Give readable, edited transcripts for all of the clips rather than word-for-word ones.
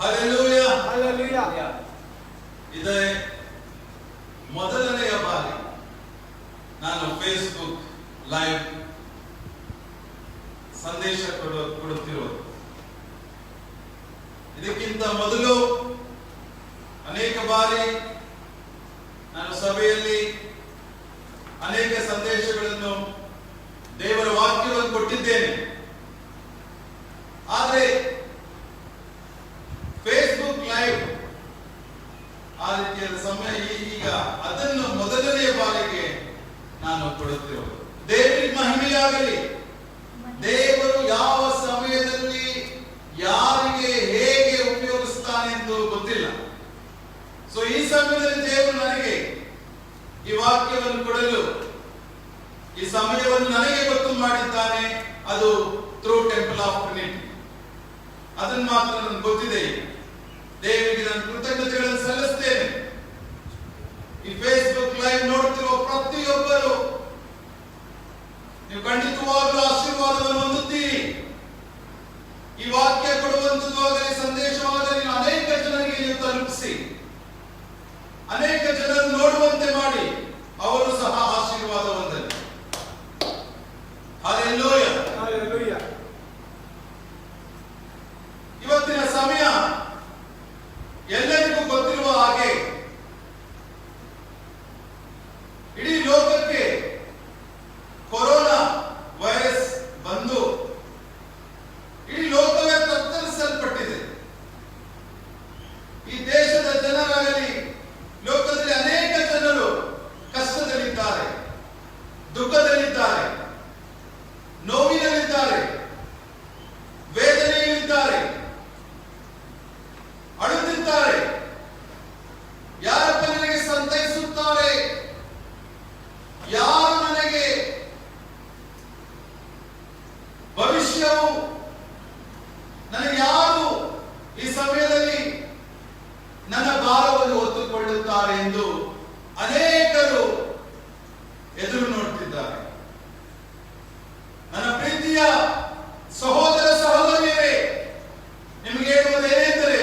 Hallelujah, hallelujah. ಇದೇ ಮೊದಲನೆಯ ಬಾರಿ ನಾನು ಫೇಸ್ಬುಕ್ ಲೈವ್ ಸಂದೇಶ ಕೊಡುತ್ತಿರೋದು. ಇದಕ್ಕಿಂತ ಮೊದಲು ಅನೇಕ ಬಾರಿ ನಾನು ಸಭೆಯಲ್ಲಿ ಅನೇಕ ಸಂದೇಶಗಳನ್ನು, ದೇವರ ವಾಕ್ಯವನ್ನು ಕೊಟ್ಟಿದ್ದೇನೆ. ಆದರೆ ಫೇಸ್ಬುಕ್ ಲೈವ್ ಆ ರೀತಿಯ ಸಮಯ ಈಗ ಅದನ್ನು ಮೊದಲನೆಯ ಬಾರಿಗೆ ನಾನು ಕೊಡುತ್ತಿರೋದು. ದೇವರಿಗೆ ಮಹಿಮೆಯಾಗಲಿ. ದೇವರು ಯಾವ ಸಮಯದಲ್ಲಿ ಯಾರಿಗೆ ಹೇಗೆ ಉಪಯೋಗಿಸ್ತಾನೆ ಎಂದು ಗೊತ್ತಿಲ್ಲ. ಸೊ ಈ ಸಮಯದಲ್ಲಿ ದೇವರು ನನಗೆ ಈ ವಾಕ್ಯವನ್ನು ಕೊಡಲು ಈ ಸಮಯವನ್ನು ನನಗೆ ಗೊತ್ತು ಮಾಡಿದ್ದಾನೆ. ಅದು ಥ್ರೂ ಟೆಂಪಲ್ ಆಫ್ ಟ್ರಿನಿಟಿ. ಅದನ್ನು ಮಾತ್ರ ನನಗೆ ಗೊತ್ತಿದೆ. ದೇವರಿಗೆ ನಾನು ಕೃತಜ್ಞತೆಗಳನ್ನು ಸಲ್ಲಿಸ್ತೇನೆ. ಈ ಫೇಸ್ಬುಕ್ ಲೈವ್ ನೋಡ್ತಿರುವ ಪ್ರತಿಯೊಬ್ಬರು ನೀವು ಖಂಡಿತವಾಗಲೂ ಆಶೀರ್ವಾದವನ್ನು ಹೊಂದುತ್ತೀರಿ. ಈ ವಾಕ್ಯ ಕೊಡುವಂಥದ್ದು ಆಗಲಿ, ಸಂದೇಶವಾಗಲಿ ಅನೇಕ ಜನರಿಗೆ ನೀವು ತಲುಪಿಸಿ, ಅನೇಕ ಜನರು ನೋಡುವಂತೆ ಮಾಡಿ, ಅವರು ಸಹ ಆಶೀರ್ವಾದ ಹೊಂದಲಿ. Hallelujah, hallelujah. ಇವತ್ತಿನ ಸಮಯ ಎಲ್ಲರಿಗೂ ಗೊತ್ತಿರುವ ಹಾಗೆ ಇಡೀ ಲೋಕಕ್ಕೆ ಕೊರೋನಾ ವೈರಸ್ ಬಂದು ಇಡೀ ಲೋಕವೇ ತತ್ತರಿಸಲ್ಪಟ್ಟಿದೆ. ಈ ದೇಶದ ಜನರಾಗಲಿ, ಲೋಕದಲ್ಲಿ ಅನೇಕ ಜನರು ಕಷ್ಟದಲ್ಲಿದ್ದಾರೆ, ದುಃಖದಲ್ಲಿದ್ದಾರೆ, ನೋವಿನಲ್ಲಿದ್ದಾರೆ, ವೇದನೆಯಲ್ಲಿದ್ದಾರೆ, ಅಳುತ್ತಿದ್ದಾರೆ. ಯಾರಪ್ಪ ನನಗೆ ಸಂತೈಸುತ್ತಾರೆ? ಯಾರು ನನಗೆ ಭವಿಷ್ಯವು, ನನಗೆ ಯಾರು ಈ ಸಮಯದಲ್ಲಿ ನನ್ನ ಭಾರವನ್ನು ಹೊತ್ತುಕೊಳ್ಳುತ್ತಾರೆ ಎಂದು ಅನೇಕರು ಎದುರು ನೋಡುತ್ತಿದ್ದಾರೆ. ನನ್ನ ಪ್ರೀತಿಯ ಸಹೋದರ ಸಹೋದರಿಯರೇ, ನಿಮಗೆ ಹೇಳುವುದೇನೆಂದರೆ,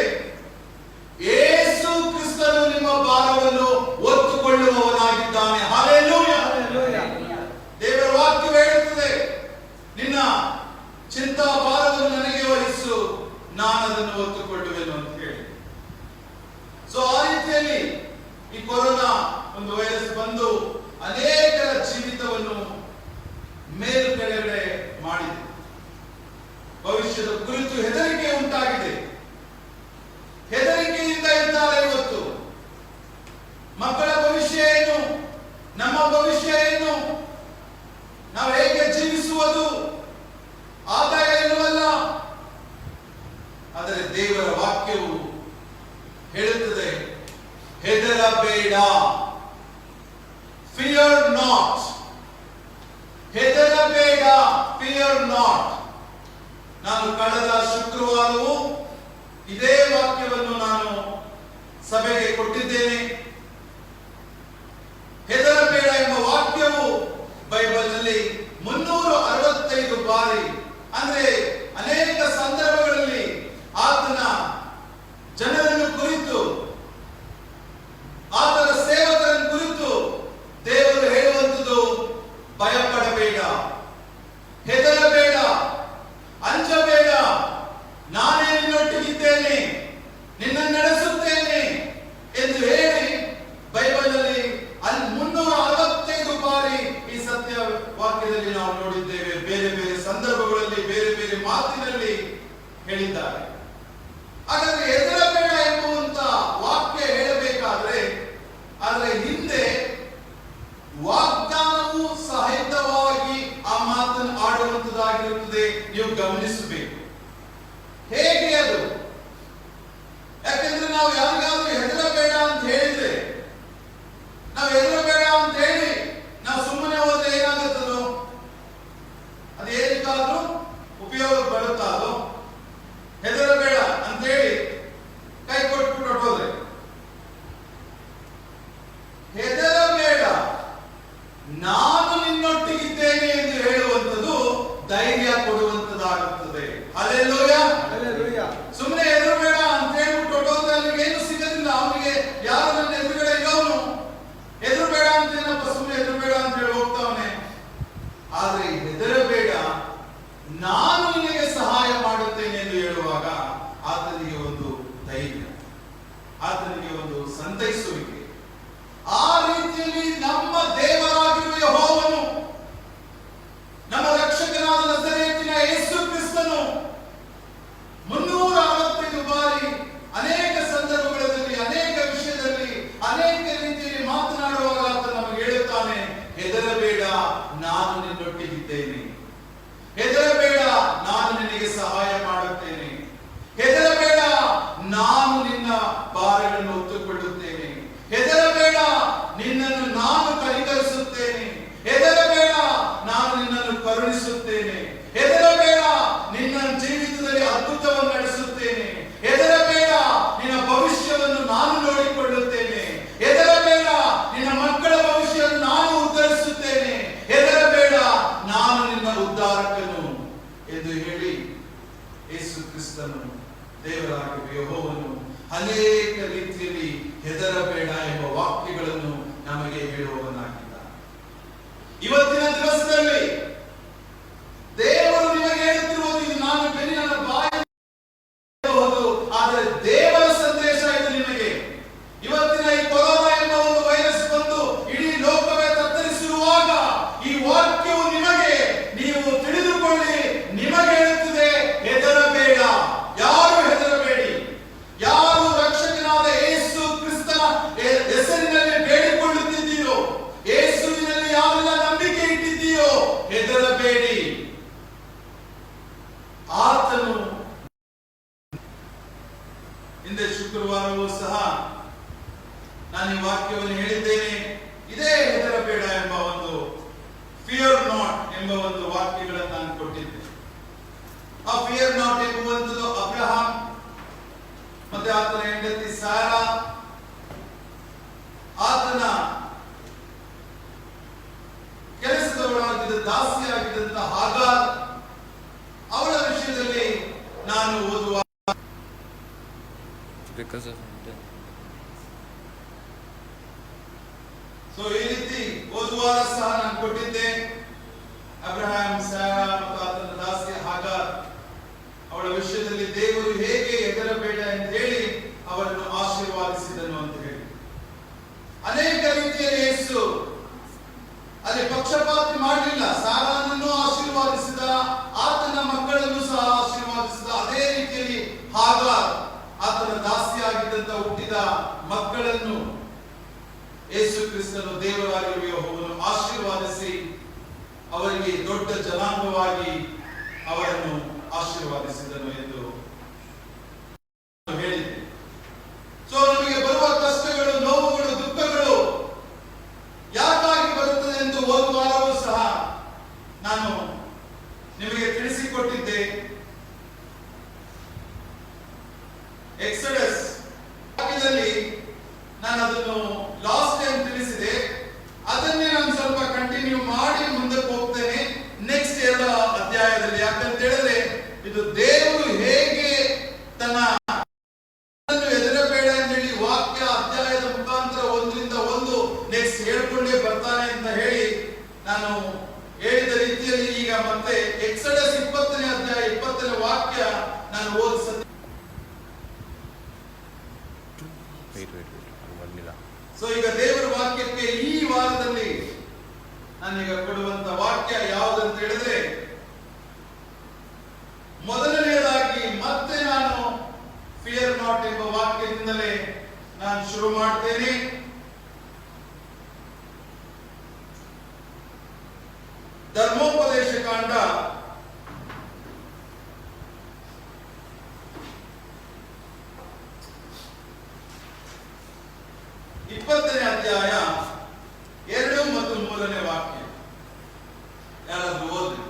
ಯೇಸು ಕ್ರಿಸ್ತನು ನಿಮ್ಮ ಭಾರವನ್ನು ಹೊತ್ತುಕೊಳ್ಳುವವನಾಗಿದ್ದಾನೆ. ಹಲ್ಲೆಲೂಯಾ. ದೇವರ ವಾಕ್ಯ ಹೇಳುತ್ತದೆ, ನಿನ್ನ ಚಿಂತಾ ಭಾರವನ್ನು ನನಗೆ ವಹಿಸು, ನಾನು ಅದನ್ನು ಹೊತ್ತುಕೊಳ್ಳುವೆನು ಅಂತ ಹೇಳಿ. ಸೊ ಆ ರೀತಿಯಲ್ಲಿ ಈ ಕೊರೋನಾ ಒಂದು ವೈರಸ್ ಬಂದು ಅನೇಕರ ಜೀವಿತವನ್ನು ಮೇಲುಗಡೆ ಮಾಡಿದೆ. ಭವಿಷ್ಯದ ಕುರಿತು ಹೆದರಿಕೆ ಉಂಟಾಗಿದೆ. ಹೆದರಿಕೆಯಿಂದ ಇದ್ದಾರೆ ಇವತ್ತು. ಮಕ್ಕಳ ಭವಿಷ್ಯ ಏನು, ನಮ್ಮ ಭವಿಷ್ಯ ಏನು, ನಾವು ಹೇಗೆ ಜೀವಿಸುವುದು, ಆದಾಯ ಎನ್ನುವಲ್ಲ. ಆದರೆ ದೇವರ ವಾಕ್ಯವು ಹೇಳುತ್ತದೆ, ಹೆದರಬೇಡ, ಫಿಯರ್ ನಾಟ್. ಹೆದರಬೇಡ, ಫಿಯರ್ ನಾಟ್. ನಾನು ಕಳೆದ ಶುಕ್ರವಾರವೂ ಇದೇ ವಾಕ್ಯವನ್ನು ನಾನು ಸಭೆಗೆ ಕೊಟ್ಟಿದ್ದೇನೆ. ಹೆದರಬೇಡ ಎಂಬ ವಾಕ್ಯವು ಬೈಬಲ್ನಲ್ಲಿ 365 ಬಾರಿ, ಅಂದ್ರೆ ಅನೇಕ ಸಂದರ್ಭಗಳಲ್ಲಿ ಆತನ ಜನರನ್ನು ಕುರಿತು, ಆತನ ಸೇವಕರನ್ನು ಕುರಿತು ದೇವರು ಹೇಳುವಂಥದ್ದು, ಭಯಪಡಬೇಡ, ಹೆದರಬೇಡ, ಅಂಜಬೇಡ, ನಾನೇ ನಿನ್ನೊಟ್ಟಿಗಿದ್ದೇನೆ, ನಿನ್ನನ್ನು ನಡೆಸುತ್ತೇನೆ ಎಂದು ಹೇಳಿ ಬೈಬಲ್ನಲ್ಲಿ 365 ಬಾರಿ ಈ ಸತ್ಯ ವಾಕ್ಯದಲ್ಲಿ ನಾವು ನೋಡಿದ್ದೇವೆ. ಬೇರೆ ಬೇರೆ ಸಂದರ್ಭಗಳಲ್ಲಿ, ಬೇರೆ ಬೇರೆ ಮಾತಿನಲ್ಲಿ ಹೇಳಿದ್ದಾರೆ. ಹಾಗಾದ್ರೆ ಹೆದರಬೇಡ ಎಂಬುವಂತ ವಾಕ್ಯ ಹೇಳಬೇಕಾದ್ರೆ ಅದರ ಹಿಂದೆ ವಾಗ್ದಾನವು ಸಹಿತವಾಗಿ ಆ ಮಾತನ್ನು ಆಡುವಂತದ್ದಾಗಿರುತ್ತದೆ. ನೀವು ಗಮನಿಸಬೇಕು ಹೇಗೆ ಅದು. ಯಾಕಂದ್ರೆ ನಾವು ಯಾರಿಗಾದ್ರೂ ಹೆದರಬೇಡ ಅಂತ ಹೇಳಿದ್ರೆ, ನಾವು ಹೆದರಬೇಡ ಅಂತ ಹೇಳಿ ನಾವು ಸುಮ್ಮನೆ ಹೋದ್ರೆ ಏನಾಗುತ್ತದೋ, ಅದು ಏನಕ್ಕಾದ್ರೂ ಉಪಯೋಗ ಬರುತ್ತಾ? ಅದು ಹೆದರಬೇಡ ಅಂತ ಹೇಳಿ ಕೈ ಕೊಟ್ಬಿಟ್ಟು ಹೋದ್ರೆ, ಹೆದರಬೇಡ, ನಾನು ನಿನ್ನೊಟ್ಟಿಗಿದ್ದೇನೆ ಎಂದು ಹೇಳುವಂಥದ್ದು ಧೈರ್ಯ ಕೊಡುವಂತದ್ದಾಗುತ್ತದೆ. ಹಲ್ಲೆಲೂಯಾ. ಹಲ್ಲೆಲೂಯಾ. ಸುಮ್ಮನೆ ಹೆದರಬೇಡ ಅಂತ ಹೇಳಿ ಸಂತೈಸುವಿಕೆ. ಆ ರೀತಿಯಲ್ಲಿ ನಮ್ಮ ದೇವರಾಗಿರುವ ಯೆಹೋವನು, ನಮ್ಮ ರಕ್ಷಕನಾದ ನಜರೇತಿನ ಯೇಸು ಕ್ರಿಸ್ತನು 365 ಬಾರಿ ಅನೇಕ ಸಂದರ್ಭಗಳಲ್ಲಿ, ಅನೇಕ ವಿಷಯದಲ್ಲಿ, ಅನೇಕ ರೀತಿಯಲ್ಲಿ ಮಾತನಾಡುವಾಗ ಆತ ನಮಗೆ ಹೇಳುತ್ತಾನೆ, ಹೆದರಬೇಡ, ನಾನು ನಿನ್ನೊಟ್ಟಿಗಿದ್ದೇನೆ. ಹೆದರಬೇಡ, ನಾನು ನಿನಗೆ ಸಹಾಯ ಮಾಡುತ್ತೇನೆ. ಹೆದರಬೇಡ, ನಾನು ನಿನ್ನ ಭಾರಗಳನ್ನು ಹೊತ್ತುಕೊಳ್ಳುತ್ತೇನೆ. ಹೆದರಬೇಡ, ನಿನ್ನನ್ನು ನಾನು ಕನಿಕರಿಸುತ್ತೇನೆ. ಹೆದರಬೇಡ, ನಾನು ನಿನ್ನನ್ನು ಕರುಣಿಸುತ್ತೇನೆ. ಹೆದರಬೇಡ, ನಿನ್ನ ಜೀವಿತದಲ್ಲಿ ಅದ್ಭುತವನ್ನು ನಡೆಸುತ್ತೇನೆ. ಹೆದರಬೇಡ, ನಿನ್ನ ಭವಿಷ್ಯವನ್ನು ನಾನು ನೋಡಿಕೊಳ್ಳುತ್ತೇನೆ. ಹೆದರಬೇಡ, ನಿನ್ನ ಮಕ್ಕಳ ಭವಿಷ್ಯವನ್ನು ನಾನು ಉದ್ಧರಿಸುತ್ತೇನೆ. ಹೆದರಬೇಡ, ನಾನು ನಿನ್ನ ಉದ್ಧಾರಕನು ಎಂದು ಹೇಳಿ ಯೇಸು ಕ್ರಿಸ್ತನು, ದೇವರಾಗಿರುವ ಯೆಹೋವನು ಅನೇಕ ರೀತಿಯಲ್ಲಿ ಹೆದರಬೇಡ ಎಂಬ ವಾಕ್ಯಗಳನ್ನು ನಮಗೆ ಹೇಳುವವನಾಗಿದ್ದಾನೆ. ಇವತ್ತಿನ ದಿವಸದಲ್ಲಿ ದೇವರು ನಿಮಗೆ ಹೇಳುತ್ತಿರುವುದು, ಇದು ನಾನು ಬೆನ್ನಿನ ಬಾಯಿ ಹೇಳಬಹುದು, ಆದರೆ ದೇವರ ಸಂದೇಶ ಇದು ನಿಮಗೆ. ಇವತ್ತಿನ ಈ ಕೊರೋನಾ ಎಂಬ ಒಂದು ವೈರಸ್ ಬಂದು ಇಡೀ ಲೋಕವೇ ತತ್ತರಿಸಿರುವಾಗ ಈ ವಾಕ್ಯವು ನಿಮಗೆ, ನೀವು ತಿಳಿದುಕೊಳ್ಳಿ, ನಿಮಗೆ ಹೇಳುತ್ತದೆ, ಹೆದರಬೇಡ. ಯಾರು ಹೆದರಬೇಡಿ. ಯಾರು ರಕ್ಷಕನಾದ ಯೇಸು ಕ್ರಿಸ್ತನ ಹೆಸರಿನಲ್ಲಿ ಬೇಡಿಕೊಳ್ಳುತ್ತಿದ್ದೀರೋ, ಯೇಸುವಿನಲ್ಲಿ ಯಾರೆಲ್ಲ ನಂಬಿಕೆ ಇಟ್ಟಿದ್ದೀರೋ, ಹೆದರಬೇಡಿ. ಆತನು ಹಿಂದೆ ಶುಕ್ರವಾರವೂ ಸಹ ನಾನು ಈ ವಾಕ್ಯವನ್ನು ಹೇಳಿದ್ದೇನೆ. ಇದೇ ಹೆದರಬೇಡ ಎಂಬ ಒಂದು, ಫಿಯರ್ ನಾಟ್ ಎಂಬ ಒಂದು ವಾಕ್ಯಗಳನ್ನು ನಾನು ಕೊಟ್ಟಿದ್ದೆ. ಆ ಫಿಯರ್ ನಾಟ್ ಎಂಬುವಂಥದ್ದು ಅಬ್ರಹಾಂ ಮತ್ತೆ ಆತನ ಹೆಂಡತಿ ಸಾರಾ, ಆತನ ಕೆಲಸದವಳಾಗಿದ್ದ ದಾಸಿಯಾಗಿದ್ದಂತ ಹಾಗಾರ್, ಅವಳ ವಿಷಯದಲ್ಲಿ ನಾನು ಓದುವ ಈ ರೀತಿ ಓದುವಾಗ ಸಹ ನಾನು ಕೊಟ್ಟಿದ್ದೆ. ಅಬ್ರಹಾಂ, ಸಾರಾ ಮತ್ತು ಆತನ ದಾಸಿ ಹಾಗಾರ್, ಅವಳ ವಿಷಯದಲ್ಲಿ ದೇವರು ಹೇಗೆ ಹೆದರಬೇಡ ಎಂದು ಹೇಳಿ ಅವರನ್ನು ಆಶೀರ್ವಾದಿಸಿದನು ಅಂತ ಹೇಳಿ ಅನೇಕ ರೀತಿಯಲ್ಲಿ ಯೇಸು ಅಲ್ಲಿ ಪಕ್ಷಪಾತಿ ಮಾಡಲಿಲ್ಲ. ಸಾರಾನನ್ನು ಆಶೀರ್ವಾದಿಸಿದ, ಆತನ ಮಕ್ಕಳನ್ನು ಸಹ ಆಶೀರ್ವಾದಿಸಿದ. ಅದೇ ರೀತಿಯಲ್ಲಿ ಹಾಗಾರ್, ಆತನ ದಾಸಿಯಾಗಿದ್ದಂತ ಹುಟ್ಟಿದ ಮಕ್ಕಳನ್ನು ಯೇಸು ಕ್ರಿಸ್ತನು, ದೇವರಾಗಿರುವ ಯೆಹೋವನು ಆಶೀರ್ವಾದಿಸಿ ಅವರಿಗೆ ದೊಡ್ಡ ಜನಾಂಗವಾಗಿ ಅವರನ್ನು ಆಶೀರ್ವಾದಿಸಿದನು ಎಂದು ಹೇಳಿದೆ. ಸೊ ನಮಗೆ ಬರುವ ಕಷ್ಟಗಳು, ನೋವುಗಳು, ದುಃಖಗಳು ಯಾಕಾಗಿ ಬರುತ್ತದೆ ಎಂದು ಓದುವಾಗಲೂ ಸಹ ನಾನು ನಿಮಗೆ ತಿಳಿಸಿಕೊಟ್ಟಿದ್ದೆ. ಎಕ್ಸಡಸ್ ವಾಕ್ಯದಲ್ಲಿ ನಾನು ಅದನ್ನು ಲಾಸ್ಟ್ ಟೈಮ್ ತಿಳಿಸಿದೆ. ಅದನ್ನೇ ನಾನು ಸ್ವಲ್ಪ ಕಂಟಿನ್ಯೂ ಮಾಡಿ ಮುಂದಕ್ಕೆ ಹೋಗ್ತೇನೆ ನೆಕ್ಸ್ಟ್ 2 ಅಧ್ಯಾಯದಲ್ಲಿ. ಯಾಕಂತ ಹೇಳಿದ್ರೆ ಇದು ದೇವರು ಹೇಗೆ ತನ್ನ ಹೆದರಬೇಡ ಅಂತ ಹೇಳಿ ವಾಕ್ಯ ಅಧ್ಯಾಯದ ಮುಖಾಂತರ 1ರಿಂದ 1 ನೆಕ್ಸ್ಟ್ ಹೇಳ್ಕೊಂಡೇ ಬರ್ತಾನೆ ಅಂತ ಹೇಳಿ ನಾನು ಹೇಳಿದ ರೀತಿಯಲ್ಲಿ ಈಗ ಮತ್ತೆ ಎಕ್ಸಡಸ್ 20ನೇ ಅಧ್ಯಾಯ 20ನೇ ವಾಕ್ಯ ನಾನು ಓದಿಸುತ್ತೇನೆ. ಸೊ ಈಗ ದೇವರ ವಾಕ್ಯಕ್ಕೆ ಈ ವಾರದಲ್ಲಿ ನಾನೀಗ ಕೊಡುವಂತ ವಾಕ್ಯ ಯಾವುದಂತ ಹೇಳಿದ್ರೆ, ಮೊದಲನೆಯದಾಗಿ ಮತ್ತೆ ನಾನು ಫಿಯರ್ ನಾಟ್ ಎಂಬ ವಾಕ್ಯದಿಂದಲೇ ನಾನು ಶುರು ಮಾಡ್ತೇನೆ. ಧರ್ಮೋಪದೇಶ ಕಾಂಡ 20ನೇ ಅಧ್ಯಾಯ 2 ಮತ್ತು 3ನೇ ವಾಕ್ಯ. ಯಾರಾದ್ರೂ ಓದಿ.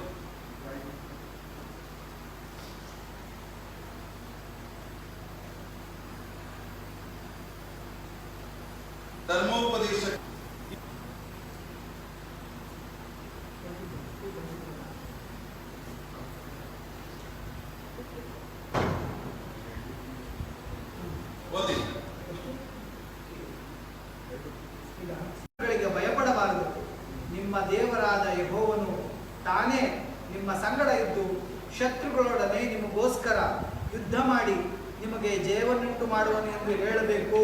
ಧರ್ಮೋಪದೇಶ ಓದಿ. ಭಯಪಡಬಾರದು, ನಿಮ್ಮ ದೇವರಾದ ಯೆಹೋವನು ತಾನೇ ನಿಮ್ಮ ಸಂಗಡ ಇದ್ದು ಶತ್ರುಗಳೊಡನೆ ನಿಮಗೋಸ್ಕರ ಯುದ್ಧ ಮಾಡಿ ನಿಮಗೆ ಜಯವನ್ನುಂಟು ಮಾಡುವನು ಎಂದು ಹೇಳಬೇಕು.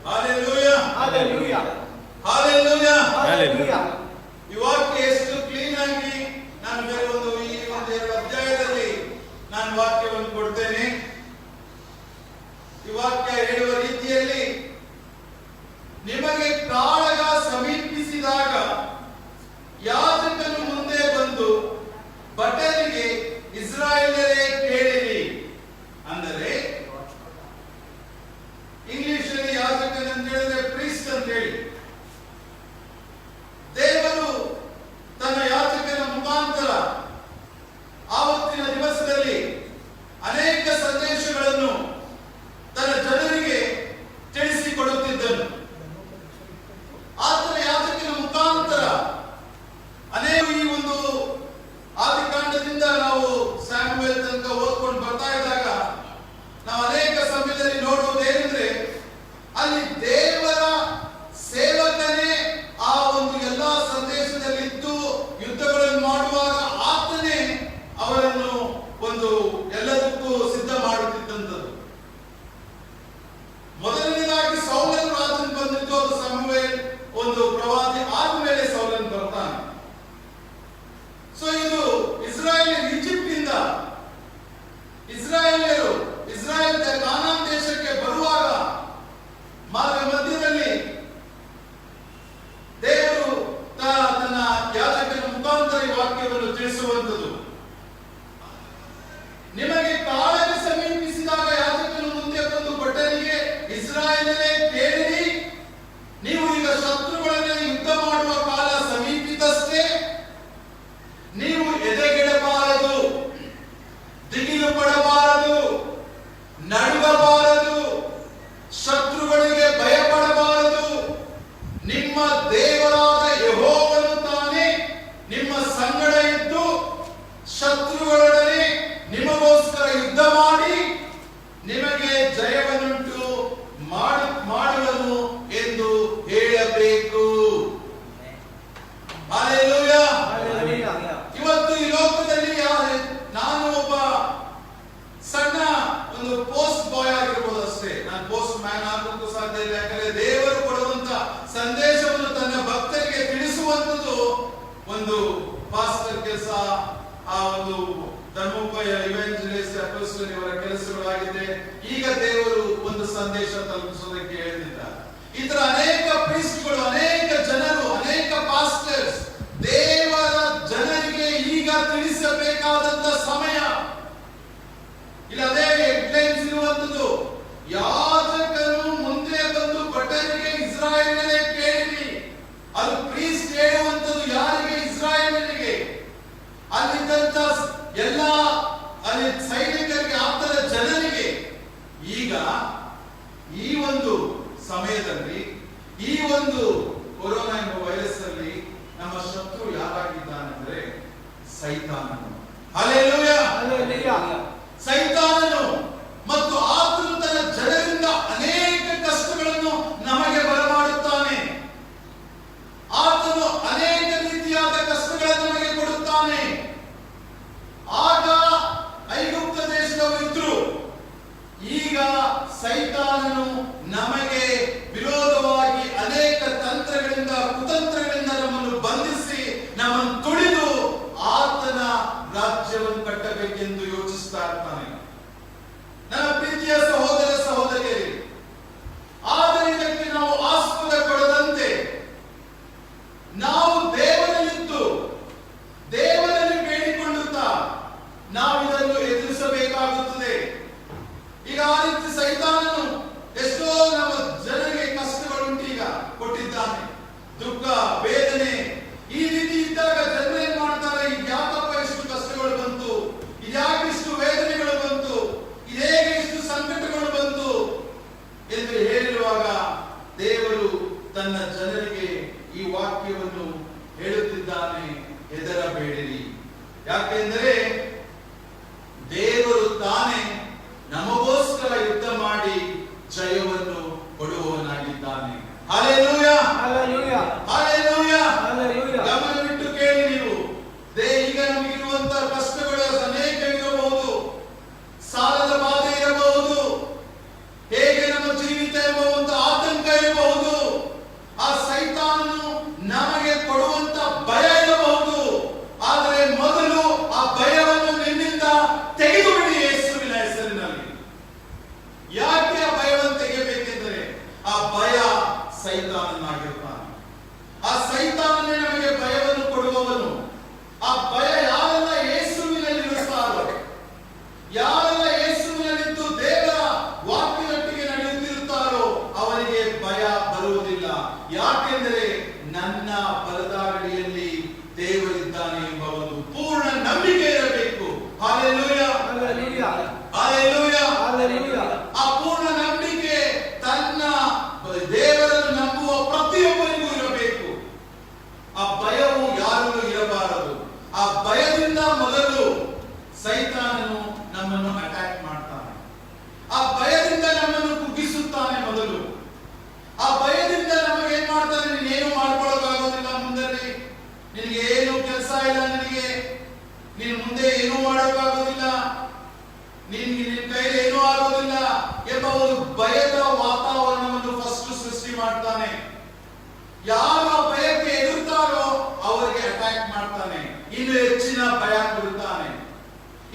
Hallelujah, hallelujah, hallelujah. ಹಾಲೆಲೂಯಾ. ಈ ವಾಕ್ಯ ಎಷ್ಟು ಕ್ಲೀನ್ ಆಗಿ ನಾನು ಬೇರೆ ಈ ಒಂದು 2 ಅಧ್ಯಾಯದಲ್ಲಿ ನಾನು ವಾಕ್ಯವನ್ನು ಕೊಡ್ತೇನೆ. ಈ ವಾಕ್ಯ ಹೇಳುವ ರೀತಿಯಲ್ಲಿ, ನಿಮಗೆ ಕಾಳಗ ಸಮೀಪಿಸಿದಾಗ ಯಾಜಕನು ಮುಂದೆ ಬಂದು ಭಟರಿಗೆ ಇಸ್ರಾಯೇಲರೇ ಕೇಳಿರಿ. ಅಂದರೆ ಇಂಗ್ಲಿಷ್ ಅಲ್ಲಿ ಯಾಜಕನ ಅಂತ ಹೇಳಿದ್ರೆ ಪ್ರೀಸ್ಟ್ ಅಂತ ಹೇಳಿ. ದೇವರು ತನ್ನ ಯಾಜಕನ ಮುಖಾಂತರ ಆವತ್ತಿನ ದಿವಸದಲ್ಲಿ ಅನೇಕ ಸಂದೇಶಗಳನ್ನು ತನ್ನ ಜನರಿಗೆ ತಿಳಿಸಿಕೊಡುತ್ತಿದ್ದನು. ಆತನ ಯಾಜಕನ ಮುಖಾಂತರ ಅನೇಕ ಈ ಒಂದು ಆದಿಕಾಂಡದಿಂದ ನಾವು ಸ್ಯಾಮುವೇಲ್ ತನಕ ಓದ್ಕೊಂಡು ಬರ್ತಾ ಇದ್ದಾಗ ನಾವು ಅನೇಕ ಸಮಯದಲ್ಲಿ ನೋಡುವುದೇನೆಂದ್ರೆ, ಅಲ್ಲಿ ದೇವರ ಸೇವಕನೇ ಆ ಒಂದು ಎಲ್ಲಾ ಸಂದೇಶದಲ್ಲಿದ್ದು ಯುದ್ಧಗಳನ್ನು ಮಾಡುವಾಗ ಆತನೇ ಅವರನ್ನು ಒಂದು ಎಲ್ಲದಕ್ಕೂ ಸಿದ್ಧ ಮಾಡುತ್ತಿದ್ದಂಥದ್ದು. ಮೊದಲನೇದಾಗಿ ಸೌಲನು ರಾಜನ್ ಬಂದಿದ್ದು, ಅದು ಸಮುವೇಲ್ ಒಂದು ಪ್ರವಾದಿ ಆದ್ಮೇಲೆ ಸೌಲನ್ ಬರ್ತಾನೆ. ಸೊ ಇದು ಇಸ್ರಾಯೇಲ್ ಈಜಿಪ್ಟಿಂದ ಇಸ್ರಾಯೇಲ್ ಕಾನಾನ್ ದೇಶಕ್ಕೆ ಬರುವಾಗ ಮಾರ್ಗ ಮಧ್ಯದಲ್ಲಿ ದೇವರು ತನ್ನ ಯಾಜಕನ ಮುಖಾಂತರ ಈ ವಾಕ್ಯವನ್ನು ತಿಳಿಸುವಂಥದ್ದು. ನಿಮಗೆ ಕಾಳಗ ಸಮೀಪಿಸಿದಾಗ ಯಾಜಕನು ಮುಂದೆ ಬಂದು ಭಟರಿಗೆ ಇಸ್ರಾಯೇಲರೇ ಕೇಳಿರಿ, ನೀವು ಈಗ ಶತ್ರುಗಳನ್ನೇ ಯುದ್ಧ ಮಾಡುವ ಕಾಲ ಸಮೀಪಿತಷ್ಟೇ. ನೀವು ಎದೆಗೆಡಬಾರದು, ದಿಗಿಲು ಪಡಬಾರದು, ನಡುಗಬಾರದು, ಶತ್ರುಗಳಿಗೆ ಭಯಪಡಬಾರದು. ನಿಮ್ಮ ದೇವರಾದ ಯೆಹೋವನು ತಾನೇ ನಿಮ್ಮ ಸಂಗಡ ಇದ್ದು ಶತ್ರುಗಳೊಡನೆ ನಿಮಗೋಸ್ಕರ ಯುದ್ಧ ಮಾಡಿ ನಿಮಗೆ ಜಯವನ್ನುಂಟು ಮಾಡುವನು ಎಂದು ಹೇಳಬೇಕು. ಹಾಲೆಲೂಯಾ. ಇವತ್ತು ಈ ಲೋಕದಲ್ಲಿ ನಾನು ಒಬ್ಬ ಸಣ್ಣ ಒಂದು ಪೋಸ್ಟ್ ಬಾಯ್ ಆಗಿರ್ಬೋದು ಅಷ್ಟೇ. ನಾನು ಪೋಸ್ಟ್ ಮ್ಯಾನ್ ಆಗೋಕ್ಕೂ ಸಾಧ್ಯ ಇಲ್ಲ. ಯಾಕಂದ್ರೆ ದೇವರು ಕೊಡುವಂತ ಸಂದೇಶವನ್ನು ತನ್ನ ಭಕ್ತರಿಗೆ ತಿಳಿಸುವಂತದ್ದು ಒಂದು ಪಾಸ್ಟರ್ ಕೆಲಸ, ಆ ಒಂದು ಧರ್ಮೋಪಯ ಇವೆಂಜಲಿಸ್ಟ್ ಅಪೊಸ್ಟಲ್ ಇವರ ಕೆಲಸಗಳಾಗಿದೆ. ಈಗ ದೇವರು ಒಂದು ಸಂದೇಶ ತಲುಪಿಸೋದಕ್ಕೆ ಹೇಳಿದ್ದಾರೆ. ಈ ತರ ಅನೇಕ ಪ್ರೀಸ್ಟ್ಗಳು, ಅನೇಕ ಜನರು, ಅನೇಕ ಪಾಸ್ಟರ್ಸ್ ದೇವರ ಜನರಿಗೆ ಈಗ ತಿಳಿಸಬೇಕಾದಂತ ಸಮಯ. ಇಲ್ಲ ಅದೇ ಹೆಡ್ಲೈನ್ಸ್ ಇರುವಂತದ್ದು, ಯಾಜಕನು ಮುಂದೆ ಬಂದು ಭಟರಿಗೆ ಇಸ್ರಾಯೇಲರೇ ಕೇಳಿರಿ. ಅದು ಪ್ರೀಸ್ಟ್ ಹೇಳುವಂತದ್ದು ಯಾರಿಗೆ? ಇಸ್ರಾಯೇಲರಿಗೆ. ಅಲ್ಲಿದ್ದಂತ ಎಲ್ಲ ಅಲ್ಲಿ ಸೈನಿಕರಿಗೆ, ಆಪ್ತರ ಜನರಿಗೆ. ಈಗ ಈ ಒಂದು ಸಮಯದಲ್ಲಿ, ಈ ಒಂದು ಕೊರೋನಾ ಎಂಬ ವೈರಸ್ ಅಲ್ಲಿ ನಮ್ಮ ಶತ್ರು ಯಾರಾಗಿದ್ದಾನೆಂದ್ರೆ ಸೈತಾನನು. Hallelujah, hallelujah. ಸೈತಾನನು ಮತ್ತು ಆತನು ತನ್ನ ಜನರಿಂದ ಅನೇಕ ಕಷ್ಟಗಳನ್ನು ನಮಗೆ ಬರಮಾಡುತ್ತಾನೆ. ಆತನು ಅನೇಕ ರೀತಿಯಾದ ಕಷ್ಟಗಳನ್ನು ನಮಗೆ ಕೊಡುತ್ತಾನೆ. ಆಗ ಐಗುಪ್ತ ದೇಶದವರಿದ್ರು, ಈಗ ಸೈತಾನನು ನಮಗೆ ವಿರೋಧವಾಗಿ ಅನೇಕ ತಂತ್ರಗಳಿಂದ, ಕುತಂತ್ರಗಳಿಂದ ನಮ್ಮನ್ನು ಬಂಧಿಸಿ ನಮ್ಮನ್ನು ತುಳಿದು ಆತನ ರಾಜ್ಯವನ್ನು ಕಟ್ಟಬೇಕೆಂದು ಯೋಚಿಸ್ತಾ ಇರ್ತಾನೆ. ನನ್ನ ಪ್ರೀತಿಯ ಸಹೋದರ ಸಹೋದರಿಯರೇ, ಆದರೆ ಇದಕ್ಕೆ ನಾವು ಆಸ್ಪದ ಕೊಡದಂತೆ ನಾವು ದೇವರಲ್ಲಿದ್ದು ದೇವರಲ್ಲಿ ಬೇಡಿಕೊಳ್ಳುತ್ತಾ ನಾವು ಇದನ್ನು ಎದುರಿಸಬೇಕಾಗುತ್ತದೆ. ಈಗ ಆ ರೀತಿ ಸೈತಾನನು ಎಷ್ಟೋ ನಮ್ಮ ಸೈತಾನನಾಗಿರ್ತಾನೆ. ಆ ಸೈತಾನನೇ ನಮಗೆ ಭಯವನ್ನು ಕೊಡುವವನು. ಆ ಭಯ ಯಾರೆಲ್ಲ ಯೇಸುವಿನಲ್ಲಿ ಇರುತ್ತಾರೋ, ಯಾರೆಲ್ಲ ಯೇಸುವಿನಲ್ಲಿದ್ದು ದೇವರ ವಾಕ್ಯದೊಟ್ಟಿಗೆ ನಡೆಯುತ್ತಿರುತ್ತಾರೋ ಅವರಿಗೆ ಭಯ ಬರುವುದಿಲ್ಲ. ಯಾಕೆಂದರೆ ನನ್ನ ಬಲದಾಗಡಿಯಲ್ಲಿ ದೇವರಿದ್ದಾನೆ ಎಂಬ ಒಂದು ಪೂರ್ಣ ನಂಬಿಕೆ ಇರಬೇಕು. Hallelujah, hallelujah, hallelujah, hallelujah. ಆ ಪೂರ್ಣ ನಂಬಿಕೆ ತನ್ನ ದೇವರನ್ನು ನಂಬುವ ಪ್ರತಿಯೊಬ್ಬರಿಗೂ ಇರಬೇಕು. ಆ ಭಯವು ಯಾರಿಗೂ ಇರಬಾರದು. ಆ ಭಯದಿಂದ ಮೊದಲು ಸೈತಾನನು ನಮ್ಮನ್ನು ಅಟ್ಯಾಕ್ ಮಾಡ್ತಾನೆ. ಆ ಭಯದಿಂದ ನಮ್ಮನ್ನು ಕುಗ್ಗಿಸುತ್ತಾನೆ ಮೊದಲು. ಆ ಭಯದಿಂದ ನಮಗೆ ಏನ್ ಮಾಡ್ತಾನೆ, ನೀನೇನು ಮಾಡ್ಕೊಳ್ಳೋಕ್ಕಾಗೋದಿಲ್ಲ, ಮುಂದೆ ನಿನಗೆ ಏನು ಕೆಲಸ ಇಲ್ಲ, ನೀನು ಮುಂದೆ ಏನೂ ಮಾಡೋಕ್ಕಾಗೋದಿಲ್ಲ, ನಿನ್ನ ಕೈಲಿ ಏನೂ ಆಗೋದಿಲ್ಲ ಎಂಬ ಒಂದು ಭಯದ ವಾತಾವರಣವನ್ನು ಫಸ್ಟ್ ಸೃಷ್ಟಿ ಮಾಡ್ತಾನೆ. ಯಾರು ಆ ಭಯಕ್ಕೆ ಎದುರ್ತಾರೋ ಅವರಿಗೆ ಅಟ್ಯಾಕ್ ಮಾಡ್ತಾನೆ. ಇನ್ನು ಹೆಚ್ಚಿನ ಭಯ ಕೊಡುತ್ತಾನೆ,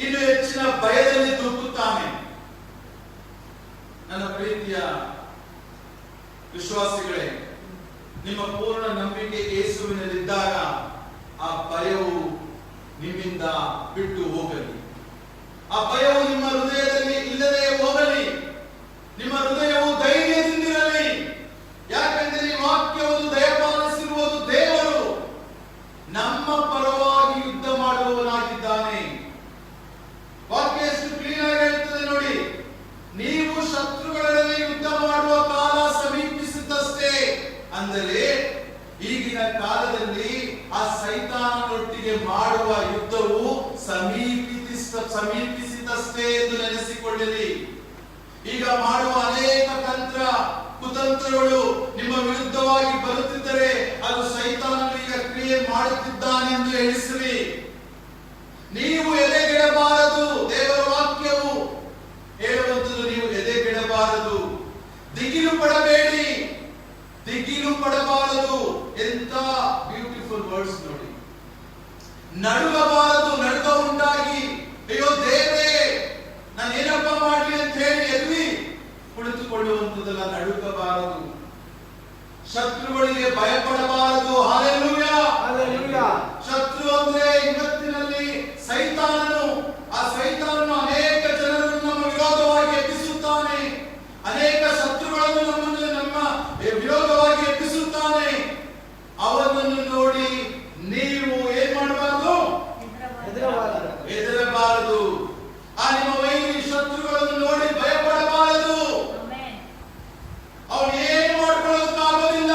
ಇನ್ನು ಹೆಚ್ಚಿನ ಭಯದಲ್ಲಿ ತೂಗುತ್ತಾನೆ. ನನ್ನ ಪ್ರೀತಿಯ ವಿಶ್ವಾಸಿಗಳೇ, ನಿಮ್ಮ ಪೂರ್ಣ ನಂಬಿಕೆ ಯೇಸುವಿನಲ್ಲಿದ್ದಾಗ ಆ ಭಯವು ನಿಮ್ಮಿಂದ ಬಿಟ್ಟು ಹೋಗಲಿ. ಆ ಭಯವು ನಿಮ್ಮ ಹೃದಯದಲ್ಲಿ ಇಲ್ಲದೆ ಹೋಗಲಿ. ನಿಮ್ಮ ಹೃದಯವು ಧೈರ್ಯದಿಂದಿರಲಿ. ಯಾಕೆಂದರೆ ಈ ವಾಕ್ಯವನ್ನು ದಯಪಾಲಿಸಿರುವುದು ದೇವರು ನಮ್ಮ ಪರವಾಗಿ ಯುದ್ಧ ಮಾಡುವವನಾಗಿದ್ದಾನೆ. ವಾಕ್ಯ ಎಷ್ಟು ಕ್ಲೀನ್ ಆಗಿ ಹೇಳ್ತದೆ ನೋಡಿ, ನೀವು ಶತ್ರುಗಳಲ್ಲಿ ಯುದ್ಧ ಮಾಡುವ ಕಾಲ ಸಮೀಪಿಸಿದ್ದಷ್ಟೇ. ಅಂದರೆ ಈಗಿನ ಕಾಲದಲ್ಲಿ ಆ ಸೈತಾನನೊಟ್ಟಿಗೆ ಮಾಡುವ ಯುದ್ಧವು ಸಮೀಪಿಸಿದಷ್ಟೇ ಎಂದು ನೆನೆಸಿಕೊಳ್ಳಿರಿ. ಈಗ ಮಾಡುವ ಅನೇಕ ತಂತ್ರ ಕುತಂತ್ರಗಳು ನಿಮ್ಮ ವಿರುದ್ಧವಾಗಿ ಬರುತ್ತಿದ್ದರೆ ಅದು ಸೈತಾನನು ಈಗ ಕ್ರಿಯೆ ಮಾಡುತ್ತಿದ್ದಾನೆಂದು ಎಣಿಸಿರಿ. ನೀವು ಎದೆಗೆಡಬಾರದು. ದೇವರ ವಾಕ್ಯವು ಹೇಳುವಂಥದ್ದು, ನೀವು ಎದೆಗೆಡಬಾರದು, ದಿಗಿಲು ಪಡಬೇಡಿ, ದಿಗಿಲು ಪಡಬಾರದು. ಎಂತ ಬ್ಯೂಟಿಫುಲ್ ವರ್ಡ್ಸ್ ನೋಡಿ. ನಡುಗಬಾರದು. ನಡುಗ ಉಂಟಾಗಿ ಅಯ್ಯೋ ದೇವರೇ ನಾನು ಏನಪ್ಪ ಮಾಡಲಿ ಅಂತ ಹೇಳಿ ಎಲ್ಲಿ ಕುಳಿತುಕೊಳ್ಳುವಂಥದ್ದಲ್ಲ. ನಡುಗಬಾರದು. ಶತ್ರುಗಳಿಗೆ ಭಯಪಡಬಾರದು. Hallelujah, hallelujah. ಶತ್ರು ಅಂದ್ರೆ ಇವತ್ತಿನಲ್ಲಿ ಸೈತಾನನು. ಆ ಸೈತಾನನು ಅನೇಕ ಜನರನ್ನು ನಮ್ಮ ವಿರೋಧವಾಗಿ ಎಬ್ಬಿಸುತ್ತಾನೆ. ಅನೇಕ ಶತ್ರುಗಳನ್ನು ನಮ್ಮ ವಿರೋಧವಾಗಿ ಎಬ್ಬಿಸುತ್ತಾನೆ. ಅವನನ್ನು ನೋಡಿ ನೀವು ಏನ್ ಮಾಡಬಾರದು? ಹೆದರಬಾರದು. ಆ ನಿಮ್ಮ ವೈರಿ ಶತ್ರುಗಳನ್ನು ನೋಡಿ ಭಯಪಡಬಾರದು. ಅವನು ಏನು ಮಾಡ್ಕೊಳ್ಳೋದಕ್ಕಾಗೋದಿಲ್ಲ.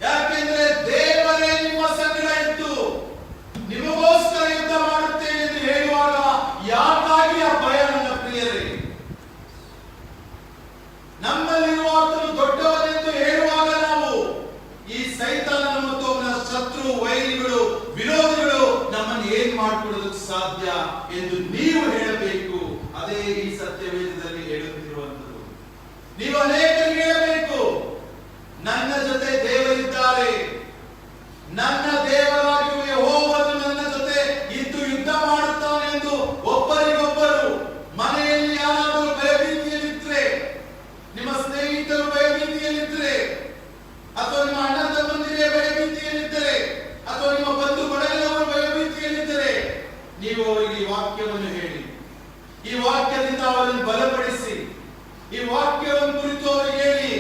ಯಾಕೆಂದ್ರೆ ದೇವರೇ ನಿಮ್ಮ ಸಂಗಡ ಇದ್ದು ನಿಮಗೋಸ್ಕರ ಯುದ್ಧ ಮಾಡುತ್ತೇನೆ ಎಂದು ಹೇಳುವಾಗ ಯಾಕಾಗಿ ಆ ಭಯ? ನನ್ನ ಪ್ರಿಯರೇ, ನಮ್ಮಲ್ಲಿರುವ ಆತನು ದೊಡ್ಡವನೆಂದು ಹೇಳುವಾಗ ನಾವು ಈ ಸೈತಾನನ ಮತ್ತು ಅವನ ಶತ್ರು ವೈರಿಗಳು ವಿರೋಧಿಗಳು ನಮ್ಮನ್ನು ಏನ್ ಮಾಡಿಕೊಳ್ಳೋದಕ್ಕೆ ಸಾಧ್ಯ ಎಂದು ನೀವು ಹೇಳಬೇಕು. ಅದೇ ಈ ಸತ್ಯವೇದದಲ್ಲಿ ಹೇಳುತ್ತಿರುವಂಥದ್ದು. ನೀವು ಅನೇಕರಿಗೆ ಹೇಳಬೇಕು, ನನ್ನ ಜೊತೆ ದೇವರಿದ್ದಾರೆ, ನನ್ನ ದೇವರಾಗಿರುವ ಯೆಹೋವನು ನನ್ನ ಜೊತೆ ಇದ್ದು ಯುದ್ಧ ಮಾಡುತ್ತಾನೆ ಎಂದು ಒಬ್ಬರಿಗೊಬ್ಬರು. ಮನೆಯಲ್ಲಿ ಯಾರಾದರೂ ಭಯಭೀತಿಯಲ್ಲಿದ್ದರೆ, ನಿಮ್ಮ ಸ್ನೇಹಿತರು ಭಯಭೀತಿಯಲ್ಲಿದ್ದರೆ, ಅಥವಾ ನಿಮ್ಮ ಅಣ್ಣ ತಮ್ಮಂದಿರೇ ಭಯಭೀತಿಯಲ್ಲಿದ್ದರೆ, ಅಥವಾ ನಿಮ್ಮ ಬಂಧು ಬಳಗದವರು ಭಯಭೀತಿಯಲ್ಲಿದ್ದರೆ, ನೀವು ಅವರಿಗೆ ಈ ವಾಕ್ಯವನ್ನು ಹೇಳಿ, ಈ ವಾಕ್ಯದಿಂದ ಅವರನ್ನು ಬಲಪಡಿಸಿ, ಈ ವಾಕ್ಯವನ್ನು ಕುರಿತು ಅವರಿಗೆ ಹೇಳಿ,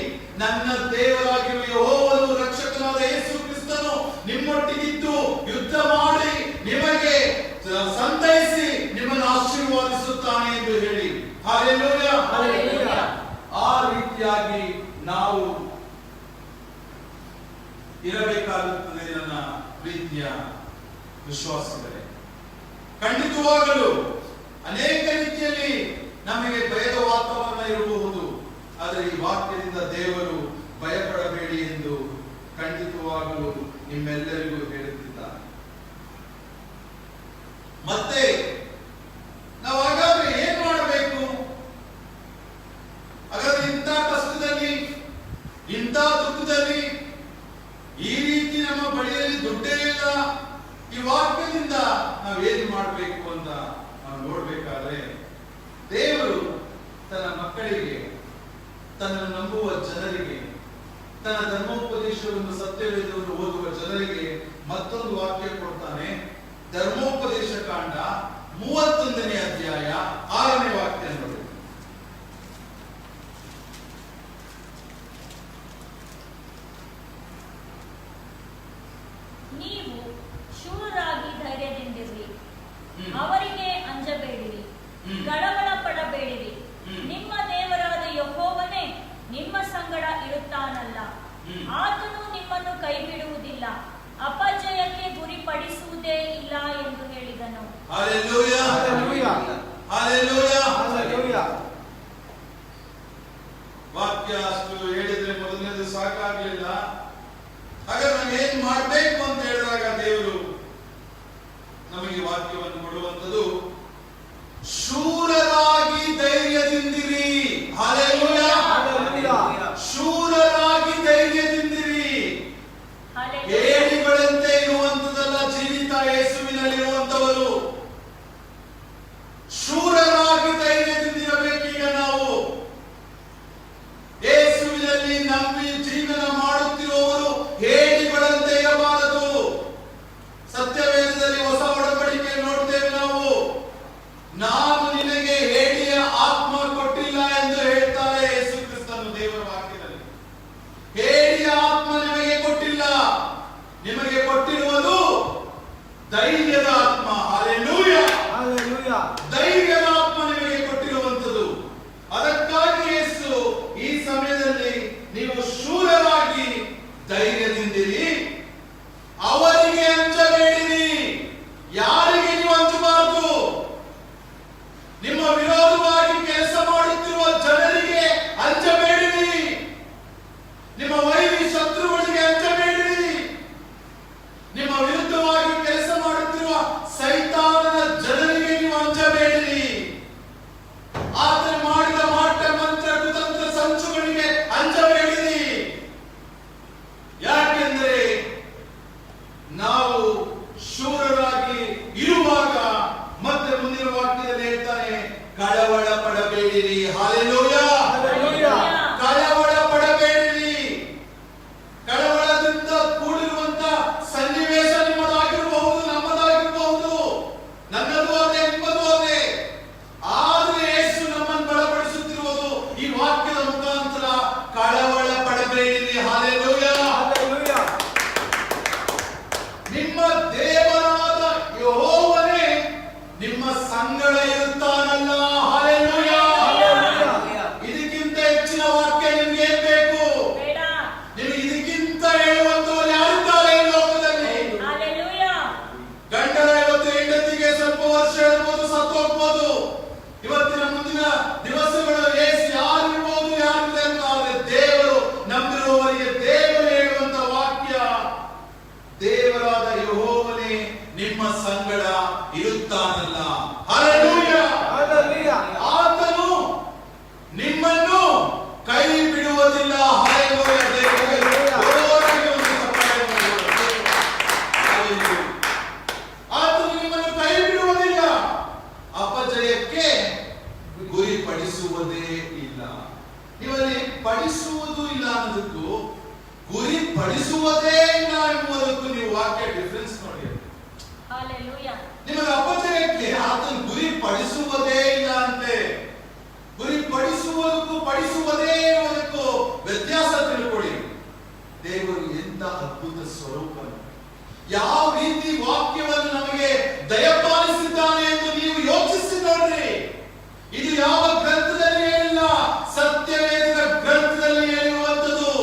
ನನ್ನ ದೇವರಾಗಿರುವ ಯೆಹೋವನು ರಕ್ಷಕನಾದ ಯೇಸು ಕ್ರಿಸ್ತನು ನಿಮ್ಮೊಟ್ಟಿಗಿದ್ದು ಯುದ್ಧ ಮಾಡಿ ನಿಮಗೆ ಸಂತೈಸಿ ನಿಮ್ಮನ್ನು ಆಶೀರ್ವಾದಿಸುತ್ತಾನೆ ಎಂದು ಹೇಳಿ. Hallelujah, hallelujah. ಆ ರೀತಿಯಾಗಿ ನಾವು ಇರಬೇಕಾಗುತ್ತದೆ. ನನ್ನ ಪ್ರೀತಿಯ ವಿಶ್ವಾಸಗಳೇ, ಖಂಡಿತವಾಗಲು ಅನೇಕ ರೀತಿಯಲ್ಲಿ ನಮಗೆ ಭಯದ ವಾತಾವರಣ ಇರಬಹುದು. ಆದರೆ ಈ ವಾಕ್ಯದಿಂದ ದೇವರು ಭಯಪಡಬೇಡಿ ಎಂದು ಖಂಡಿತವಾಗಲು ನಿಮ್ಮೆಲ್ಲರಿಗೂ ಹೇಳುತ್ತಿದ್ದಾರೆ. ಮತ್ತೆ ನಾವು ಹಾಗಾದ್ರೆ ಏನ್ ಮಾಡಬೇಕು? ಹಾಗಾದ್ರೆ ಇಂಥ ಕಷ್ಟದಲ್ಲಿ, ಇಂಥ ದುಃಖದಲ್ಲಿ, ಈ ರೀತಿ ನಮ್ಮ ಬಳಿಯಲ್ಲಿ ದುಡ್ಡೇ ಇಲ್ಲ, ಈ ವಾಕ್ಯದಿಂದ ನಾವೇನು ಮಾಡಬೇಕು ಅಂತ ನಾವು ನೋಡ್ಬೇಕಾದ್ರೆ, ದೇವರು ತನ್ನ ಮಕ್ಕಳಿಗೆ, ತನ್ನ ನಂಬುವ ಜನರಿಗೆ ಉಪದೇಶವನ್ನು ಸತ್ಯವೇದವನ್ನು ಓದುವ ಜನರಿಗೆ ಮತ್ತೊಂದು ವಾಕ್ಯ ಕೊಡ್ತಾನೆ. ಧರ್ಮೋಪದೇಶ ಕಾಂಡ 31ನೇ ಅಧ್ಯಾಯ 6ನೇ ವಾಕ್ಯ ನೋಡಿ. ನೀವು ಶೂರರಾಗಿ ಧೈರ್ಯದಿಂದಿರಿ, ಅವರಿಗೆ ಅಂಜಬೇಡಿರಿ, ಕಳವಳ ಪಡಬೇಡಿರಿ. ನಿಮ್ಮ ದೇವರಾದ ಯೆಹೋವನೇ ನಿಮ್ಮ ಸಂಗಡ ಇರುತ್ತಾನಲ್ಲ, ಆತನು ನಿಮ್ಮನ್ನು ಕೈಬಿಡುವುದಿಲ್ಲ, ಅಪಜಯಕ್ಕೆ ಗುರಿಪಡಿಸುವುದೇ ಇಲ್ಲ ಎಂದು ಹೇಳಿದನು. Hallelujah, hallelujah, hallelujah, hallelujah. ವಾಕ್ಯ ಅಷ್ಟು ಹೇಳಿದ್ರೆ ಮೊದಲನೇದು ಸಾಕಾಗ್ಲಿಲ್ಲ. ಹಾಗಾದ್ರೆ ನಾವು ಏನ್ ಮಾಡ್ಬೇಕು ಅಂತ ಹೇಳಿದಾಗ ದೇವರು ನಮಗೆ ವಾಕ್ಯವನ್ನು ಕೊಡುವಂಥದ್ದು, ಶೂರರಾಗಿ ಧೈರ್ಯದಿಂದಿರಿ. Hallelujah, hallelujah. ಶೂರರಾಗಿ ಧೈರ್ಯದಿಂದಿರಿ. ಏಡಿಗಳಂತೆ ಇರುವಂತದಲ್ಲ, ಜೀವಿತ ಯೇಸುವಿನಲ್ಲಿರುವಂತವರು. ಶೂರರಾಗಿ ಧೈರ್ಯದಿಂದಿರಬೇಕೀಗ ನಾವು. ಯೇಸುವಿನಲ್ಲಿ ನಂಬಿ ಜೀವನ ಮಾಡುತ್ತಿರುವವರು ಏಡಿಗಳಂತೆ ಇರಬಾರದು. ಸತ್ಯವೇದದಲ್ಲಿ ಹೊಸ ಒಡಂಬಡಿಕೆ ನೋಡ್ತೇವೆ ನಾವು. ನಾನು ನಿನಗೆ ಹೇಡಿಯ ಆತ್ಮ ಕೊಟ್ಟಿಲ್ಲ ಎಂದು ಹೇಳ್ತಾರೆ ಯೇಸು ಕ್ರಿಸ್ತನು ದೇವರ ವಾಕ್ಯದಲ್ಲಿ. ಹೇಡಿಯ ಆತ್ಮ ನಿಮಗೆ ಕೊಟ್ಟಿಲ್ಲ, ನಿಮಗೆ ಕೊಟ್ಟಿರುವುದು ಧೈರ್ಯದ ಆತ್ಮ. Hallelujah, hallelujah. ಧೈರ್ಯದ ಆತ್ಮ ನಿಮಗೆ ಕೊಟ್ಟಿರುವಂತದ್ದು. ಅದಕ್ಕಾಗಿ ಯೇಸು ಈ ಸಮಯದಲ್ಲಿ ನೀವು ಶೂರರಾಗಿ ಧೈರ್ಯದಿಂದಿರಿ, ಅವರಿಗೆ ಅಂಜಬೇಡಿರಿ. ಯಾರಿಗೆ ನೀವು ಅಂಜಬಾರದು? ನಿಮ್ಮ ವಿರೋಧವಾಗಿ ಕೆಲಸ ಮಾಡುತ್ತಿರುವ ಜನರಿಗೆ ಅಂಜಬೇಡಿರಿ. ನಿಮ್ಮ ವೈರಿ ಶತ್ರುಗಳಿಗೆ ಅಂಜಬೇಡಿರಿ. ನಿಮ್ಮ ವಿರುದ್ಧವಾಗಿ ಕೆಲಸ ಮಾಡುತ್ತಿರುವ ಸೈತಾನನ ಜನರಿಗೆ ನೀವು ಅಂಜಬೇಡಿರಿ. ಆತನು ಮಾಡಿದ ಮಾಟ ಮಂತ್ರ ಕುತಂತ್ರ ಸಂಚುಗಳಿಗೆ ಅಂಜಬೇಡಿರಿ. ಯಾಕೆಂದರೆ ನಾವು ಶೂರರಾಗಿ ಇರುವಾಗ ಮತ್ತೆ ಮುಂದಿನ ವಾಕ್ಯದಲ್ಲಿ ಹೇಳ್ತಾನೆ, ಕಳವಳ ಪಡಬೇಡಿರಿ. Hallelujah, hallelujah. ಕಳವಳ ಪಡಬೇಡಿರಿ. ಕಳವಳದಿಂದ ಕೂಡಿರುವಂತ ಸನ್ನಿವೇಶ ನಿಮ್ಮದಾಗಿರಬಹುದು, ನಮ್ಮದಾಗಿರಬಹುದು, ನನ್ನದು ಅದೇ, ನಿಮ್ಮದು ಅದೇ. ಆದ್ರೆ ಯೇಸು ನಮ್ಮನ್ನು ಬಲಪಡಿಸುತ್ತಿರುವುದು ಈ ವಾಕ್ಯದ ಮುಖಾಂತರ, ಕಳವಳ ಪಡಬೇಡಿರಿ. Hallelujah, hallelujah. ನಿಮ್ಮ ದೇವರಾದ ಯೆಹೋವನೇ ನಿಮ್ಮ ಸಂಗಡ ಇರುತ್ತಾನಲ್ಲ. ಹಲ್ಲೆಲೂಯಾ. ಹಲ್ಲೆಲೂಯಾ. ಇದಕ್ಕಿಂತ ಹೆಚ್ಚಿನ ವಾಕ್ಯ ನಿಮ್ಗೆ ಏನ್ ಬೇಕು? ಬೇಡ. ನಿಮಗೆ ಇದಕ್ಕಿಂತ ಹೇಳುವಂತವ್ರು ಯಾರಿದ್ದಾರೆ ಈ ಲೋಕದಲ್ಲಿ? ಹಲ್ಲೆಲೂಯಾ. ಗಂಡನ ಇವತ್ತು ಹೆಂಡತಿಗೆ ಸ್ವಲ್ಪ ವರ್ಷ ಇರ್ಬೋದು, ಸತ್ತು ಹೋಗ್ಬೋದು. ಇವತ್ತಿನ ಮುಂದಿನ ದಿವಸಗಳು ಏಸು ಯಾರಿರ್ಬೋದು, ಯಾರಿಲ್ಲ ಅಂತ. ಆದ್ರೆ ದೇವರು ನಂಬಿರುವವರಿಗೆ ದೇವರು ಹೇಳುವಂತ ವಾಕ್ಯ, ದೇವರಾದ ಯೆಹೋವನೇ ನಿಮ್ಮ ಸಂಗಡ ಇರುತ್ತಾನಲ್ಲ. ಹಲ್ಲೆಲೂಯಾ. ಹಲ್ಲೆಲೂಯಾ. ಆತನು ನಿಮ್ಮನ್ನು ಕೈ ಬಿಡುವುದಿಲ್ಲ. ಹಲ್ಲೆಲೂಯಾ. ದೇವರಿಗೆ ಜೋರಾಗಿ ಒಂದು ಚಪ್ಪಾಳೆ ಮಾಡಿ. ಹಲ್ಲೆಲೂಯಾ. ಆತನು ನಿಮ್ಮನ್ನು ಕೈ ಬಿಡುವುದಿಲ್ಲ, ಅಪಜಯಕ್ಕೆ ಗುರಿಪಡಿಸುವುದೇ ಇಲ್ಲ. ಇವರಲ್ಲಿ ಪಡಿಸುವುದು ಇಲ್ಲ ಅನ್ನೋದಕ್ಕೂ ಗುರಿಪಡಿಸುವುದೇ ಇಲ್ಲ ಎಂಬುದಕ್ಕೂ ನೀವು ವಾಕ್ಯ ಡಿಫರೆನ್ಸ್ ನೋಡಿ. ಹಲ್ಲೆಲೂಯಾ. ನಿಮಗೆ ಅಪಜಯಕ್ಕೆ ಆತನು ಗುರಿಪಡಿಸುವುದೇ ಇಲ್ಲ ಅಂತೆ. ಗುರಿಪಡಿಸುವುದಕ್ಕೂ ಪಡಿಸುವುದೇ ಎಂಬುದಕ್ಕೂ ವ್ಯತ್ಯಾಸ ತಿಳ್ಕೊಳ್ಳಿ. ದೇವರು ಎಂತ ಅದ್ಭುತ ಸ್ವರೂಪ, ಯಾವ ರೀತಿ ವಾಕ್ಯವನ್ನು ನಮಗೆ ದಯಪಾಲಿಸಿದ್ದಾನೆ ಎಂದು ನೀವು ಯೋಚಿಸಿ ನೋಡ್ರಿ. ಇದು ಯಾವ ಗ್ರಂಥದಲ್ಲಿ ಹೇಳಿಲ್ಲ, ಸತ್ಯವೇದದ ಗ್ರಂಥದಲ್ಲಿ ಹೇಳಿರುವಂತದ್ದು.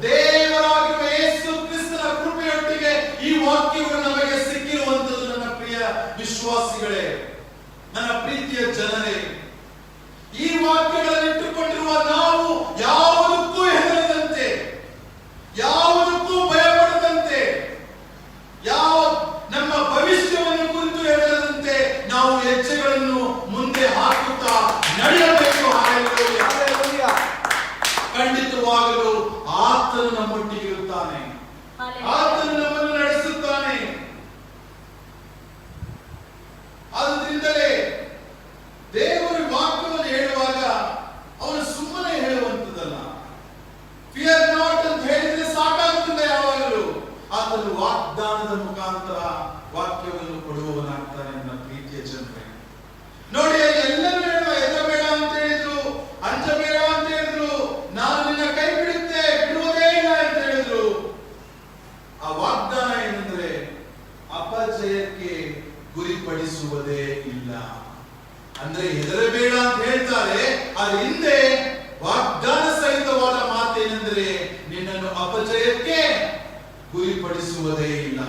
ದೇವರಾಗಿರುವ ಯೇಸು ಕ್ರಿಸ್ತನ ಕೃಪೆಯೊಟ್ಟಿಗೆ ಈ ವಾಕ್ಯಗಳು ನಮಗೆ ಸಿಕ್ಕಿರುವಂತದ್ದು. ನನ್ನ ಪ್ರಿಯ ವಿಶ್ವಾಸಿಗಳೇ, ನನ್ನ ಪ್ರೀತಿಯ ಜನರೇ, ಈ ವಾಕ್ಯಗಳನ್ನು ಇಟ್ಟುಕೊಂಡಿರುವ ನಾವು ಯಾವುದಕ್ಕೂ ಹೆದರದಂತೆ, ಯಾವುದಕ್ಕೂ ಭಯಪಡದಂತೆ, ಯಾವ ನಮ್ಮ ಭವಿಷ್ಯವನ್ನು ಕುರಿತು ಹೆದರದಂತೆ ಹೆದರಬೇಡ ಅಂತ ಹೇಳ್ತಾರೆ. ಅದ್ರ ಹಿಂದೆ ವಾಗ್ದಾನ ಸಹಿತವಾದ ಮಾತೇನೆಂದರೆ ನಿನ್ನನ್ನು ಅಪಜಯಕ್ಕೆ ಗುರಿಪಡಿಸುವುದೇ ಇಲ್ಲ.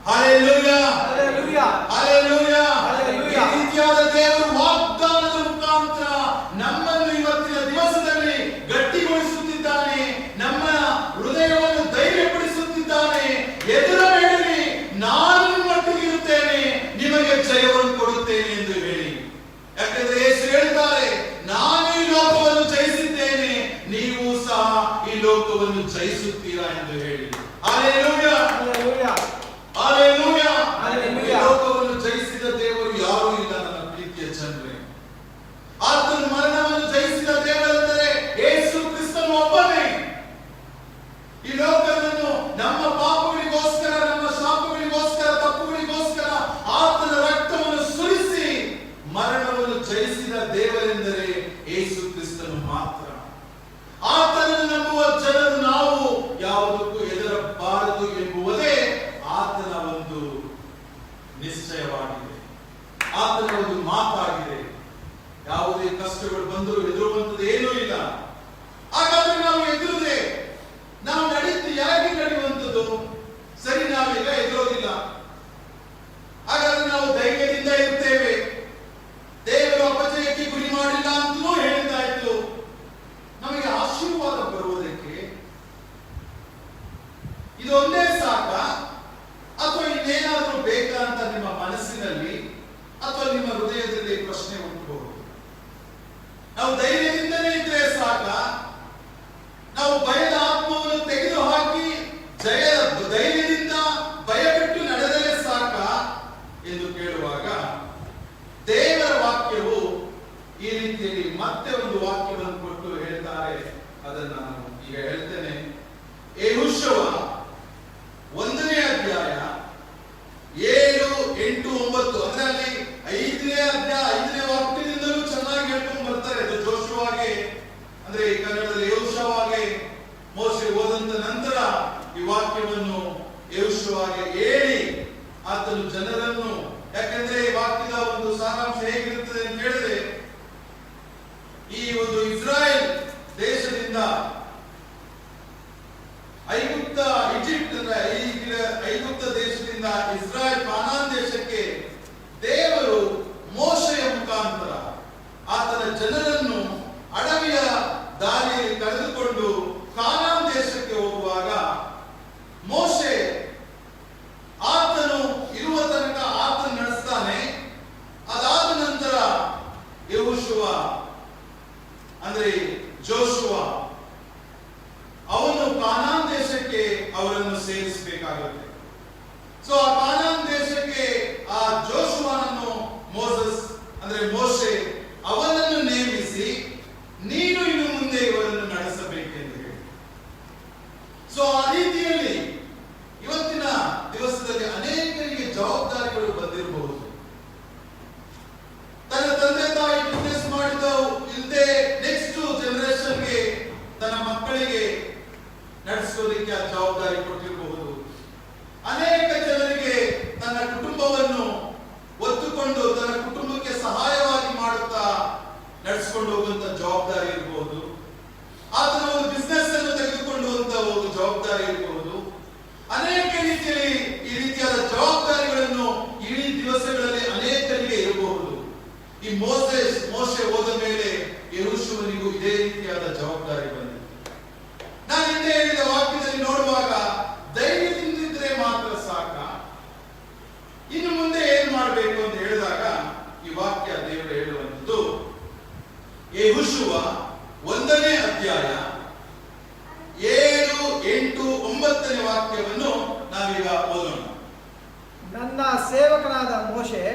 Hallelujah, Hallelujah. ಹಲ್ಲೆಲೂಯಾ. Hallelujah. ಈ ರೀತಿಯಾದ ದೇವರು ವಾಗ್ದಾನದ ಮುಖಾಂತರ ನಮ್ಮನ್ನು ಇವತ್ತಿನ ದಿವಸದಲ್ಲಿ ಗಟ್ಟಿಗೊಳಿಸುತ್ತಿದ್ದಾನೆ, ನಮ್ಮ ಹೃದಯವನ್ನು ಧೈರ್ಯಪಡಿಸುತ್ತಿದ್ದಾನೆ. ಹೆದರಬೇಡಿರಿ, ನಾನು ನಿಮ್ಮೊಟ್ಟಿಗಿರುತ್ತೇನೆ, ನಿಮಗೆ ಜಯವನ್ನು ಕೊಡುತ್ತೇನೆ ಎಂದು ಹೇಳಿ. ಯಾಕಂದ್ರೆ ಯೇಸು ಹೇಳ್ತಾರೆ, ನಾನು ಈ ಲೋಕವನ್ನು ಜಯಿಸಿದ್ದೇನೆ, ನೀವು ಸಹ ಈ ಲೋಕವನ್ನು ಜಯಿಸುತ್ತೀರಾ ಎಂದು ಹೇಳಿ. Hallelujah, Hallelujah. ಹಲ್ಲೆಲೂಯಾ. ಹಲ್ಲೆಲೂಯಾ. ಈ ಲೋಕವನ್ನು ಜಯಿಸಿದ ದೇವರು ಯಾರೂ ಇಲ್ಲ ನನ್ನ ಪ್ರೀತಿಯ ಜನರೇ. ಆತನು ಮರಣವನ್ನು ಜಯಿಸಿದ ದೇವರೆಂದರೆ ಯೇಸು ಕ್ರಿಸ್ತನು ಒಬ್ಬನೇ. ಈ ಲೋಕವನ್ನು ನಮ್ಮ ಪಾಪಗಳಿಗೋಸ್ಕರ, ನಮ್ಮ ಶಾಪಗಳಿಗೋಸ್ಕರ, ತಪ್ಪುಗಳಿಗೋಸ್ಕರ ಆತನ ರಕ್ತವನ್ನು ಸುರಿಸಿ ಮರಣವನ್ನು ಜಯಿಸಿದ ದೇವರೆಂದರೆ ಯೇಸು ಕ್ರಿಸ್ತನು ಮಾತ್ರ. ಆತನನ್ನು ನಂಬುವ ಜನರು ನಾವು ಯಾವುದಕ್ಕೂ ಹೆದರಬಾರದು ಎಂಬುವುದೇ ಆತನ ಒಂದು ನಿಶ್ಚಯವಾಗಿದೆ, ಆತನ ಒಂದು ಮಾತಾಗಿದೆ. ಯಾವುದೇ ಕಷ್ಟಗಳು ಬಂದರೂ ಹೆದರುವಂಥದ್ದು ಏನೂ ಇಲ್ಲ. ಹಾಗಾದ್ರೆ ನಾವು ಹೆದರುದೇ, ನಾವು ನಡೆಯುತ್ತೆ ಯಾಕೆ ನಡೆಯುವಂಥದ್ದು? ಸರಿ, ನಾವೀಗ ಹೆದರೋದಿಲ್ಲ, ಹಾಗಾದ್ರೆ ನಾವು ಧೈರ್ಯದಿಂದ ಇರ್ತೇವೆ. ದೇವರು ಅಪಜಯಕ್ಕೆ ಗುರಿ ಮಾಡಿಲ್ಲ ಅಂತಲೂ ಹೇಳಿದ್ದಾಯ್ತು. ನಮಗೆ ಆಶೀರ್ವಾದ ಬರುವುದಕ್ಕೆ ಇದೊಂದೇ ಸಾಕ, ಅಥವಾ ಇನ್ನೇನಾದರೂ ಬೇಕಾ ಅಂತ ನಿಮ್ಮ ಮನಸ್ಸಿನಲ್ಲಿ ಅಥವಾ ನಿಮ್ಮ ಹೃದಯದಲ್ಲಿ ಪ್ರಶ್ನೆ ಹುಟ್ಟಬಹುದು. ನಾವು ಧೈರ್ಯದಿಂದಲೇ ಇದ್ರೆ ಸಾಕ, ನಾವು ಭಯದ ಆತ್ಮವನ್ನು ತೆಗೆದುಹಾಕಿ ಧೈರ್ಯದಿಂದ ಭಯಬಿಟ್ಟು ನಡೆದರೆ ಸಾಕ ಎಂದು ಕೇಳುವಾಗ ದೇವರ ವಾಕ್ಯವು ಈ ರೀತಿಯಲ್ಲಿ ಮತ್ತೆ ಒಂದು ವಾಕ್ಯವನ್ನು ಕೊಟ್ಟು ಹೇಳ್ತಾರೆ. ಅದನ್ನು ನಾನು ಈಗ ಹೇಳ್ತೇನೆ. ಯೆಹೋಶುವ 1ನೇ ಅಧ್ಯಾಯ 7, 8, 9 ಅಂದ್ರೆ ಅಲ್ಲಿ 5ನೇ ಅಧ್ಯಾಯ 5ನೇ ವಾಕ್ಯದಿಂದಲೂ ಚೆನ್ನಾಗಿ ಹೇಳ್ಕೊಂಡು ಬರ್ತಾರೆ. ಅದು ಜೋಶುವಾಗೆ ಅಂದ್ರೆ ಈ ಕನ್ನಡದಲ್ಲಿ ಯೆಹೋಶುವಾಗೆ ಮೋಶೆ ಹೋದಂತ ನಂತರ ಈ ವಾಕ್ಯವನ್ನು ಯೆಹೋಶುವಾಗೆ ಹೇಳಿ ಆತನು ಜನರನ್ನು, ಯಾಕಂದ್ರೆ ಈ ವಾಕ್ಯದ ಒಂದು ಸಾರಾಂಶ ಹೇಗಿರುತ್ತದೆ ಅಂತ ಹೇಳಿದ್ರೆ, ಈ ಒಂದು ಇಸ್ರಾಯೇಲ್ ದೇಶದಿಂದ ಐಗುಪ್ತ ದೇಶದಿಂದ ಇಸ್ರಾಯೇಲ್ ಕಾನಾನ್ ದೇಶಕ್ಕೆ ದೇವರು ಮೋಶೆಯ ಮುಖಾಂತರ ಆತನ ಜನರನ್ನು ಅಡವಿಯ ದಾರಿಯಲ್ಲಿ ಕರೆದುಕೊಂಡು ಕಾನಾನ್ ದೇಶಕ್ಕೆ ಹೋಗುವಾಗ ಮೋಶೆ ಆತನು ಇರುವ ತನಕ ಆತನು ನಡೆಸ್ತಾನೆ. ಅದಾದ ನಂತರ ಯೆಹೋಶುವ ಅಂದ್ರೆ ಜೋಶುವ ಅವನು ಕಾನಾನ್ ದೇಶಕ್ಕೆ ಅವರನ್ನು ಸೇರಿಸಬೇಕಾಗುತ್ತೆ. ಸೊ ಆ ಕಾನಾನ್ ದೇಶಕ್ಕೆ ಆ ಜೋಶುವನನ್ನು ಮೋಶೆ ಅವನನ್ನು ನೇಮಿಸಿ, ನೀನು ಇನ್ನು ಮುಂದೆ ಇವರನ್ನು ನಡೆಸಬೇಕೆಂದು ಹೇಳಿ. ಸೊ ಆ ರೀತಿಯಲ್ಲಿ ಇವತ್ತಿನ ದಿವಸದಲ್ಲಿ ಅನೇಕರಿಗೆ ಜವಾಬ್ದಾರಿಗಳು ಬಂದಿರಬಹುದು. ತನ್ನ ತಂದೆ ತಾಯಿ ಬಿಸ್ನೆಸ್ ಮಾಡಿದ ಇಲ್ಲದೆ ನೆಕ್ಸ್ಟ್ ಜನರೇಷನ್ಗೆ ತನ್ನ ಮಕ್ಕಳಿಗೆ ನಡೆಸೋದಕ್ಕೆ ಆ ಜವಾಬ್ದಾರಿ ಕೊಟ್ಟಿರಬಹುದು. ಅನೇಕ ಜನರಿಗೆ ತನ್ನ ಕುಟುಂಬವನ್ನು ಒತ್ತುಕೊಂಡು ತನ್ನ ಕುಟುಂಬಕ್ಕೆ ಸಹಾಯವಾಗಿ ಮಾಡುತ್ತಾ ನಡೆಸಿಕೊಂಡು ಹೋಗುವಂತ ಜವಾಬ್ದಾರಿ ಇರಬಹುದು. ಆತನ ಒಂದು ಬಿಸ್ನೆಸ್ ಅನ್ನು ತೆಗೆದುಕೊಂಡು ಹೋಗುವಂತ ಒಂದು ಜವಾಬ್ದಾರಿ ಇರಬಹುದು. ಅನೇಕ ರೀತಿಯಲ್ಲಿ ಈ ರೀತಿಯಾದ ಜವಾಬ್ದಾರಿಗಳನ್ನು ಇಡೀ ದಿವಸಗಳಲ್ಲಿ ಅನೇಕರಿಗೆ ಇರಬಹುದು. ಈ ಮೋಶೆ ಹೋದ ಮೇಲೆ ಯೆಹೋಶುವನಿಗೂ ಇದೇ ರೀತಿಯಾದ ಜವಾಬ್ದಾರಿ ಬಂದಿದೆ. ನಾನು ಹಿಂದೆ ಹೇಳಿದ ವಾಕ್ಯದಲ್ಲಿ ನೋಡುವಾಗ ಧೈರ್ಯದಿಂದಿದ್ರೆ ಮಾತ್ರ ಸಾಕ, ಇನ್ನು ಮುಂದೆ ಏನ್ ಮಾಡಬೇಕು ಅಂತ ಹೇಳಿದಾಗ ಈ ವಾಕ್ಯ ದೇವರು ಹೇಳುವಂಥದ್ದು ಯೆಹೋಶುವ 1ನೇ ಅಧ್ಯಾಯ 7, 8, 9ನೇ ವಾಕ್ಯವನ್ನು ನಾವೀಗ ಓದೋಣ. ನನ್ನ ಸೇವಕನಾದ ಮೋಶೆ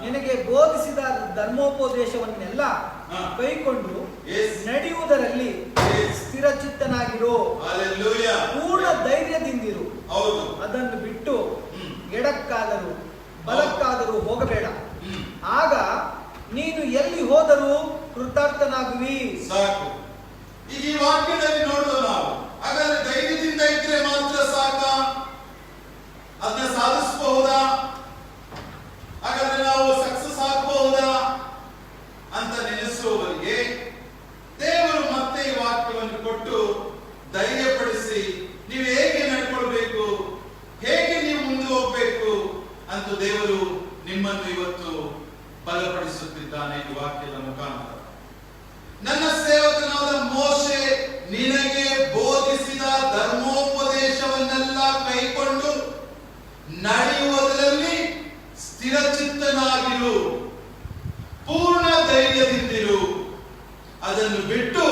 ನಿನಗೆ ಬೋಧಿಸಿದ ಧರ್ಮೋಪದೇಶವನ್ನೆಲ್ಲ ಕೈಕೊಂಡು ನಡೆಯುವುದರಲ್ಲಿ ಸ್ಥಿರಚಿತ್ತನಾಗಿರು. ಹಲ್ಲೆಲೂಯಾ. ಪೂರ್ಣ ಧೈರ್ಯದಿಂದಿರು. ಹೌದು. ಅದನ್ನು ಬಿಟ್ಟು ಎಡಕ್ಕಾದರೂ ಬಲಕ್ಕಾದರೂ ಹೋಗಬೇಡ. ಆಗ ನೀನು ಎಲ್ಲಿ ಹೋದರೂ ಕೃತಾರ್ಥನಾಗುವಿ. ಸಾಕು. ಈಗ ಈ ವಾಕ್ಯದಲ್ಲಿ ನೋಡಿದ ನಾವು ಹಾಗಾದ್ರೆ ಧೈರ್ಯದಿಂದ ಇದ್ರೆ ಮಾತ್ರ ಸಾಕ, ಅದನ್ನ ಸಾಧಿಸಬಹುದಾ, ಹಾಗಾದ್ರೆ ನಾವು ಸಕ್ಸಸ್ ಆಗಬಹುದಾ ಅಂತ ವಾಕ್ಯದ ಮುಖಾಂತರ. ನನ್ನ ಸೇವಕನಾದ ಮೋಶೆ ನಿನಗೆ ಬೋಧಿಸಿದ ಧರ್ಮೋಪದೇಶವನ್ನೆಲ್ಲ ಕೈಕೊಂಡು ನಡೆಯುವುದರಲ್ಲಿ ಸ್ಥಿರಚಿತ್ತನಾಗಿರು, ಪೂರ್ಣ ಧೈರ್ಯದಿಂದಿರು. ಅದನ್ನು ಬಿಟ್ಟು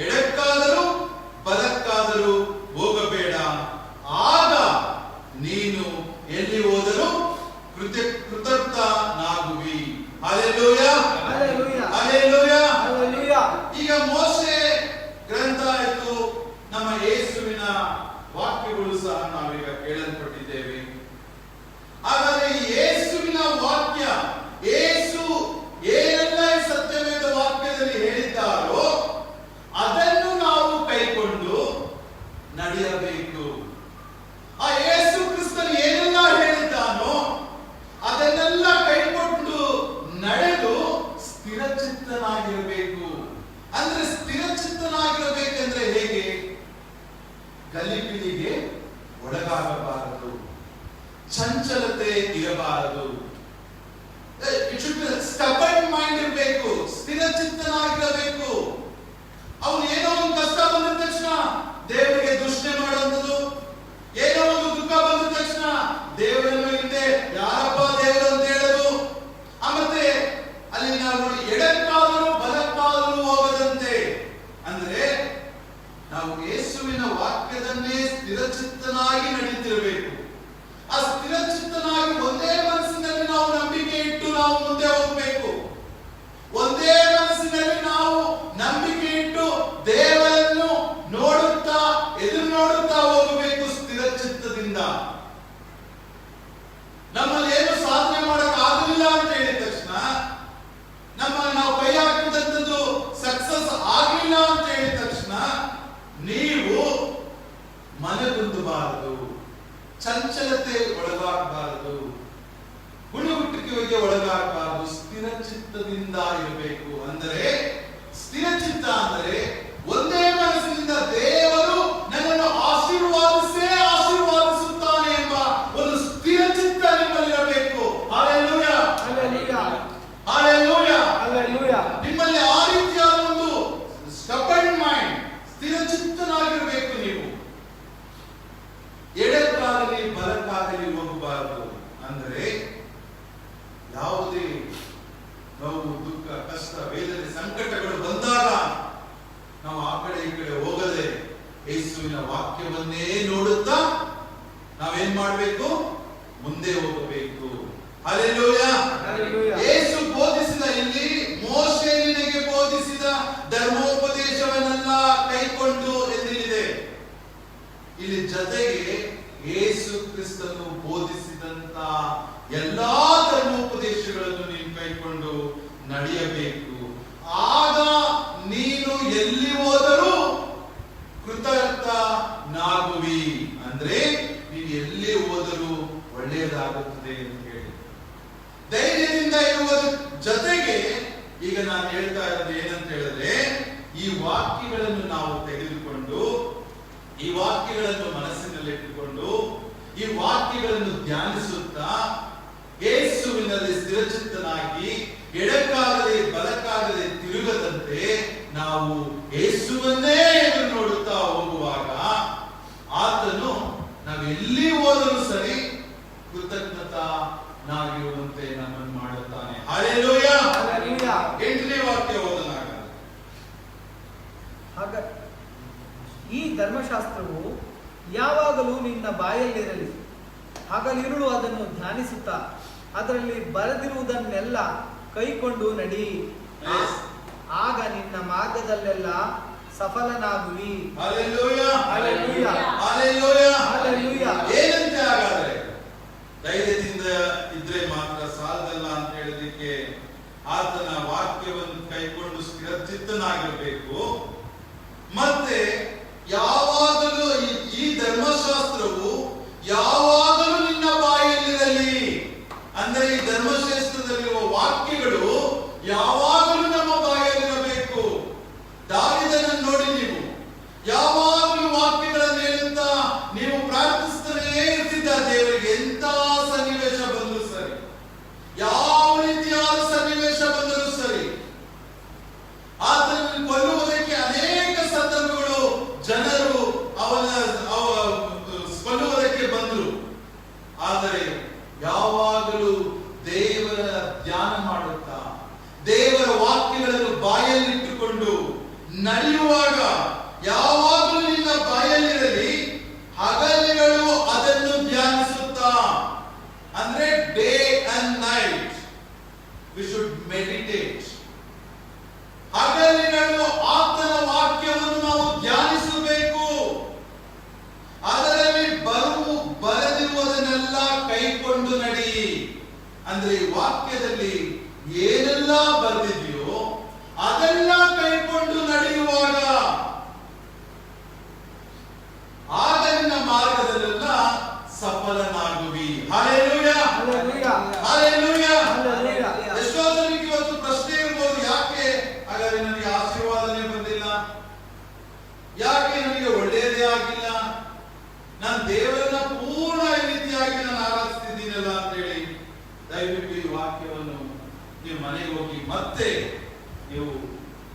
ಎಡಕ್ಕಾದರೂ ಬಲಕ್ಕಾದರೂ ಹೋಗಬೇಡ. ಆಗ ನೀನು ಎಲ್ಲಿ ಹೋದರೂ ಕೃತಜ್ಞನಾಗುವಿ. Hallelujah, hallelujah, hallelujah, hallelujah. ಈಗ ಮೋಶೆ ಗ್ರಂಥ ಆಯಿತು, ನಮ್ಮ ಯೇಸುವಿನ ವಾಕ್ಯಗಳು ಸಹ ನಾವೀಗ ಕೇಳಲ್ಪಟ್ಟಿದ್ದೇವೆ. ಹಾಗಾದ್ರೆ ಯೇಸುವಿನ ವಾಕ್ಯ, ಯೇಸು ಏನೆಲ್ಲ ಈ ಸತ್ಯವೇದ ವಾಕ್ಯದಲ್ಲಿ ಹೇಳಿದ್ದಾರೋ ಅದನ್ನು ನಾವು ಕೈಕೊಂಡು ನಡೆಯಬೇಕು. ಆ ಯೇಸು ಕ್ರಿಸ್ತನು ಏನೆಲ್ಲ ಹೇಳಿದ್ದಾನೋ ಅದನ್ನೆಲ್ಲ ಕೈಕೊಂಡು ನಡೆದು ಸ್ಥಿರಚಿತ್ತನಾಗಿರಬೇಕು. ಅಂದ್ರೆ ಸ್ಥಿರಚಿತ್ತನಾಗಿರಬೇಕೆಂದ್ರೆ ಹೇಗೆ? ಗಲಿಬಿಲಿಗೆ ಒಳಗಾಗಬಾರದು, ಚಂಚಲತೆ ಇರಬಾರದು. ಸ್ಟಬರ್ನ್ ಮೈಂಡ್ ಇರಬೇಕು, ಸ್ಥಿರಚಿತ್ತನಾಗಿರಬೇಕು. ಅವನು ಏನೋ ಒಂದು ಕಷ್ಟ ಬಂದ ತಕ್ಷಣ ದೇವರಿಗೆ ದೂಷಣೆ ಮಾಡುವಂಥದ್ದು, ಏನೋ ಒಂದು ದುಃಖ ಬಂದ ತಕ್ಷಣ ದೇವರನ್ನು ಹಿಂದೆ ಯಾರಪ್ಪ ದೇವರು ಅಂತ ಹೇಳೋದು. ಮತ್ತೆ ಅಲ್ಲಿ ನಾವು ಎಡಕ್ಕಾದರೂ ಬಲಕ್ಕಾದರೂ ಹೋಗದಂತೆ, ಅಂದ್ರೆ ನಾವು ಯೇಸುವಿನ ವಾಕ್ಯದನ್ನೇ ಸ್ಥಿರಚಿತ್ತನಾಗಿ ನಡೀತಿರಬೇಕು. ಆ ಸ್ಥಿರಚಿತ್ತನಾಗಿ ಒಂದೇ ಮನಸ್ಸಿನಲ್ಲಿ ನಾವು ನಂಬಿಕೆ ಇಟ್ಟು ನಾವು ಮುಂದೆ ಹೋಗಬೇಕು. ಒಂದೇ ಮನಸ್ಸಿನಲ್ಲಿ ನಾವು ನಂಬಿಕೆ ಇಟ್ಟು ದೇವರನ್ನು ನೋಡುತ್ತಾ ಎದುರು ನೋಡುತ್ತಾ ಹೋಗಬೇಕು ಸ್ಥಿರಚಿತ್ತದಿಂದ. ನಮ್ಮಲ್ಲಿ ಏನು ಸಾಧನೆ ಮಾಡಕ್ ಆಗಲಿಲ್ಲ ಅಂತ ಹೇಳಿದ ತಕ್ಷಣ, ನಮ್ಮಲ್ಲಿ ನಾವು ಕೈ ಹಾಕಿದಂಥದ್ದು ಸಕ್ಸಸ್ ಆಗಲಿಲ್ಲ ಅಂತ ಹೇಳಿದ ತಕ್ಷಣ ನೀವು ಮನಗುಂದಬಾರದು, ಚಂಚಲತೆ ಒಳಗಾಗಬಾರದು, ಹುಟ್ಟುವಿಕೆಗೆ ಒಳಗಾಗಬಾರದು. ಸ್ಥಿರಚಿತ್ತದಿಂದ ಇರಬೇಕು. ಅಂದರೆ ಸ್ಥಿರಚಿತ್ತ ಅಂದರೆ ಒಂದೇ ಮನಸ್ಸಿನಿಂದ ದೇವರು ನನ್ನನ್ನು ಆಶೀರ್ವಾದಿಸುತ್ತಾನೆ ಎಂಬ ಒಂದು ಸ್ಥಿರಚಿತ್ತ ನಿಮ್ಮಲ್ಲಿರಬೇಕು. Hallelujah, hallelujah, hallelujah, hallelujah. ನಿಮ್ಮಲ್ಲಿ ಆ ರೀತಿಯಾದ ಒಂದು ಸ್ಟಬರ್ನ್ ಮೈಂಡ್, ಸ್ಥಿರಚಿತ್ತನಾಗಿರಬೇಕು. ನೀವು ಎಡಕ್ಕಾಗಲಿ ಬಲಕ್ಕಾಗಲಿ ಹೋಗಬಾರದು. ಅಂದರೆ ಯಾವುದೇ ನೋವು, ದುಃಖ, ಕಷ್ಟ, ವೇದನೆ, ಸಂಕಟಗಳು ಬಂದಾಗ ನಾವು ಆ ಕಡೆ ಈ ಕಡೆ ಹೋಗದೆ ಯೇಸುವಿನ ವಾಕ್ಯವನ್ನೇ ನೋಡುತ್ತಾ ನಾವೇನ್ ಮಾಡಬೇಕು? ಮುಂದೆ ಹೋಗಬೇಕು. Hallelujah, hallelujah. ಯೇಸು ಬೋಧಿಸಿದ, ಇಲ್ಲಿ ಮೋಶೆ ನಿನಗೆ ಬೋಧಿಸಿದ ಧರ್ಮೋಪದೇಶವನ್ನೆಲ್ಲ ಕೈಕೊಂಡು ಎಂದಿದೆ. ಇಲ್ಲಿ ಜೊತೆಗೆ ಯೇಸು ಕ್ರಿಸ್ತನು ಬೋಧಿಸಿದಂತ ಎಲ್ಲಾ ಧರ್ಮೋಪದೇಶಗಳನ್ನು ನೀನು ಕೈಕೊಂಡು ನಡೆಯಬೇಕು. ಆಗ ನೀನು ಎಲ್ಲಿ ಹೋದರೂ ಕೃತಜ್ಞನಾಗುವಿ. ಅಂದ್ರೆ ನೀನು ಎಲ್ಲಿ ಹೋದರೂ ಒಳ್ಳೆಯದಾಗುತ್ತದೆ ಅಂತ ಹೇಳಿ ಧೈರ್ಯದಿಂದ ಇರುವುದರ ಜೊತೆಗೆ ಈಗ ನಾನು ಹೇಳ್ತಾ ಇರೋದು ಏನಂತ ಹೇಳಿದ್ರೆ, ಈ ವಾಕ್ಯಗಳನ್ನು ನಾವು ತೆಗೆದುಕೊಂಡು, ಈ ವಾಕ್ಯಗಳನ್ನು ಮನಸ್ಸಿನಲ್ಲಿಟ್ಟುಕೊಂಡು, ಈ ವಾಕ್ಯಗಳನ್ನು ಧ್ಯಾನಿಸುತ್ತಾ ಯೇಸುವಿನಲ್ಲಿ ಸ್ಥಿರಚಿತ್ತನಾಗಿ ಎಡಕ್ಕಾಗದೆ ಬಲಕ್ಕಾಗದೆ ತಿರುಗದಂತೆ ನಾವು ಯೇಸುವನ್ನೇ ಎದುರು ನೋಡುತ್ತಾ ಹೋಗುವಾಗ ಆತನು ನಾವೆಲ್ಲಿ ಹೋದರೂ ಸರಿ ಕೃತಜ್ಞನಾಗಿರುವಂತೆ ನಮ್ಮನ್ನು ಮಾಡುತ್ತಾನೆ. Hallelujah, hallelujah. 8ನೇ ವಾಕ್ಯ ಓದಲಾಗ. ಹಾಗ ಈ ಧರ್ಮಶಾಸ್ತ್ರವು ಯಾವಾಗಲೂ ನಿನ್ನ ಬಾಯಲ್ಲಿರಲಿ, ಹಗಲಿರುಳು ಅದನ್ನು ಧ್ಯಾನಿಸುತ್ತಾ ಅದರಲ್ಲಿ ಬರೆದಿರುವುದನ್ನೆಲ್ಲ ಕೈಕೊಂಡು ನಡಿ. Yes. ಆಗ ನಿನ್ನ ಮಾರ್ಗದಲ್ಲೆಲ್ಲ ಸಫಲನಾಗುವಿ. Hallelujah, hallelujah, hallelujah, hallelujah. ಏನಂತೆ ಹಾಗಾದ್ರೆ? ಧೈರ್ಯದಿಂದ ಇದ್ರೆ ಮಾತ್ರ ಸಾಲದಲ್ಲ ಅಂತ ಹೇಳಲಿಕ್ಕೆ ಆತನ ವಾಕ್ಯವನ್ನು ಕೈಕೊಂಡು ಸ್ಥಿರಚಿತ್ತನಾಗಿರಬೇಕು. ಮತ್ತೆ ಯಾವಾಗಲೂ ಈ ಧರ್ಮಶಾಸ್ತ್ರವು ಯಾವಾಗಲೂ ನಿನ್ನ ಬಾಯಲ್ಲಿರಲಿ. ಅಂದರೆ ಈ ಧರ್ಮಶಾಸ್ತ್ರದಲ್ಲಿರುವ ವಾಕ್ಯಗಳು ಯಾವಾಗಲೂ ನಮ್ಮ ಬಾಯಲ್ಲಿರಬೇಕು. ದಾವಿದನನ್ನು ನೋಡಿ, ನೀವು ಯಾವಾಗಲೂ ವಾಕ್ಯಗಳನ್ನು ಹೇಳುತ್ತಾ ನೀವು ಪ್ರಾರ್ಥಿಸುತ್ತಲೇ ಇರ್ತಿದ್ದ ದೇವರಿಗೆ. ಎಂತ ಸನ್ನಿವೇಶ ಬಂದರೂ ಸರಿ, ಯಾವ ರೀತಿಯಾದ ಸನ್ನಿವೇಶ ಬಂದರೂ ಸರಿ, ಕೈಕೊಂಡು ನಡೆಯುವಾಗ ಯಾವಾಗಲೂ ನಿನ್ನ ಬಾಯಲ್ಲಿರಲಿ, ಹಗಲಿಗಳು ಅದನ್ನು ಧ್ಯಾನಿಸುತ್ತಾ. ಅಂದ್ರೆ day and night we should meditate. ಹಗಲಿಗಳು ಆತನ ವಾಕ್ಯವನ್ನು ನಾವು ಧ್ಯಾನಿಸಬೇಕು. ಅದರಲ್ಲಿ ಬರೆದಿರುವುದನ್ನೆಲ್ಲ ಕೈಕೊಂಡು ನಡಿ. ಅಂದ್ರೆ ಈ ವಾಕ್ಯದಲ್ಲಿ ಏನೆಲ್ಲ ಬರೆದಿದೆಯೋ ಅದೆಲ್ಲ ಕೈಕೊಂಡು ನಡೆಯುವಾಗ ಆಗ ನಿನ್ನ ಮಾರ್ಗದಲ್ಲೆಲ್ಲ ಸಫಲನಾಗುವಿ. Hallelujah, hallelujah, hallelujah. ಹಲ್ಲೆಲೂಯಾ. ಎಷ್ಟೋ ಜನರಿಗೆ ಇವತ್ತು ಪ್ರಶ್ನೆ ಇರ್ಬೋದು, ಯಾಕೆ ಹಾಗಾದ್ರೆ ನನಗೆ ಆಶೀರ್ವಾದನೆ ಬಂದಿಲ್ಲ, ಯಾಕೆ ನನಗೆ ಒಳ್ಳೆಯದೇ ಆಗಿಲ್ಲ, ನಾನು ದೇವರನ್ನ ಪೂರ್ಣ ರೀತಿಯಾಗಿ ನಾನು ಆರಾಧಿಸ್ತಿದ್ದೀನಲ್ಲ ಅಂತ ಹೇಳಿ ದಯವಿಟ್ಟು ಈ ವಾಕ್ಯವನ್ನು ನೀವು ಮನೆಗೆ ಹೋಗಿ ಮತ್ತೆ ನೀವು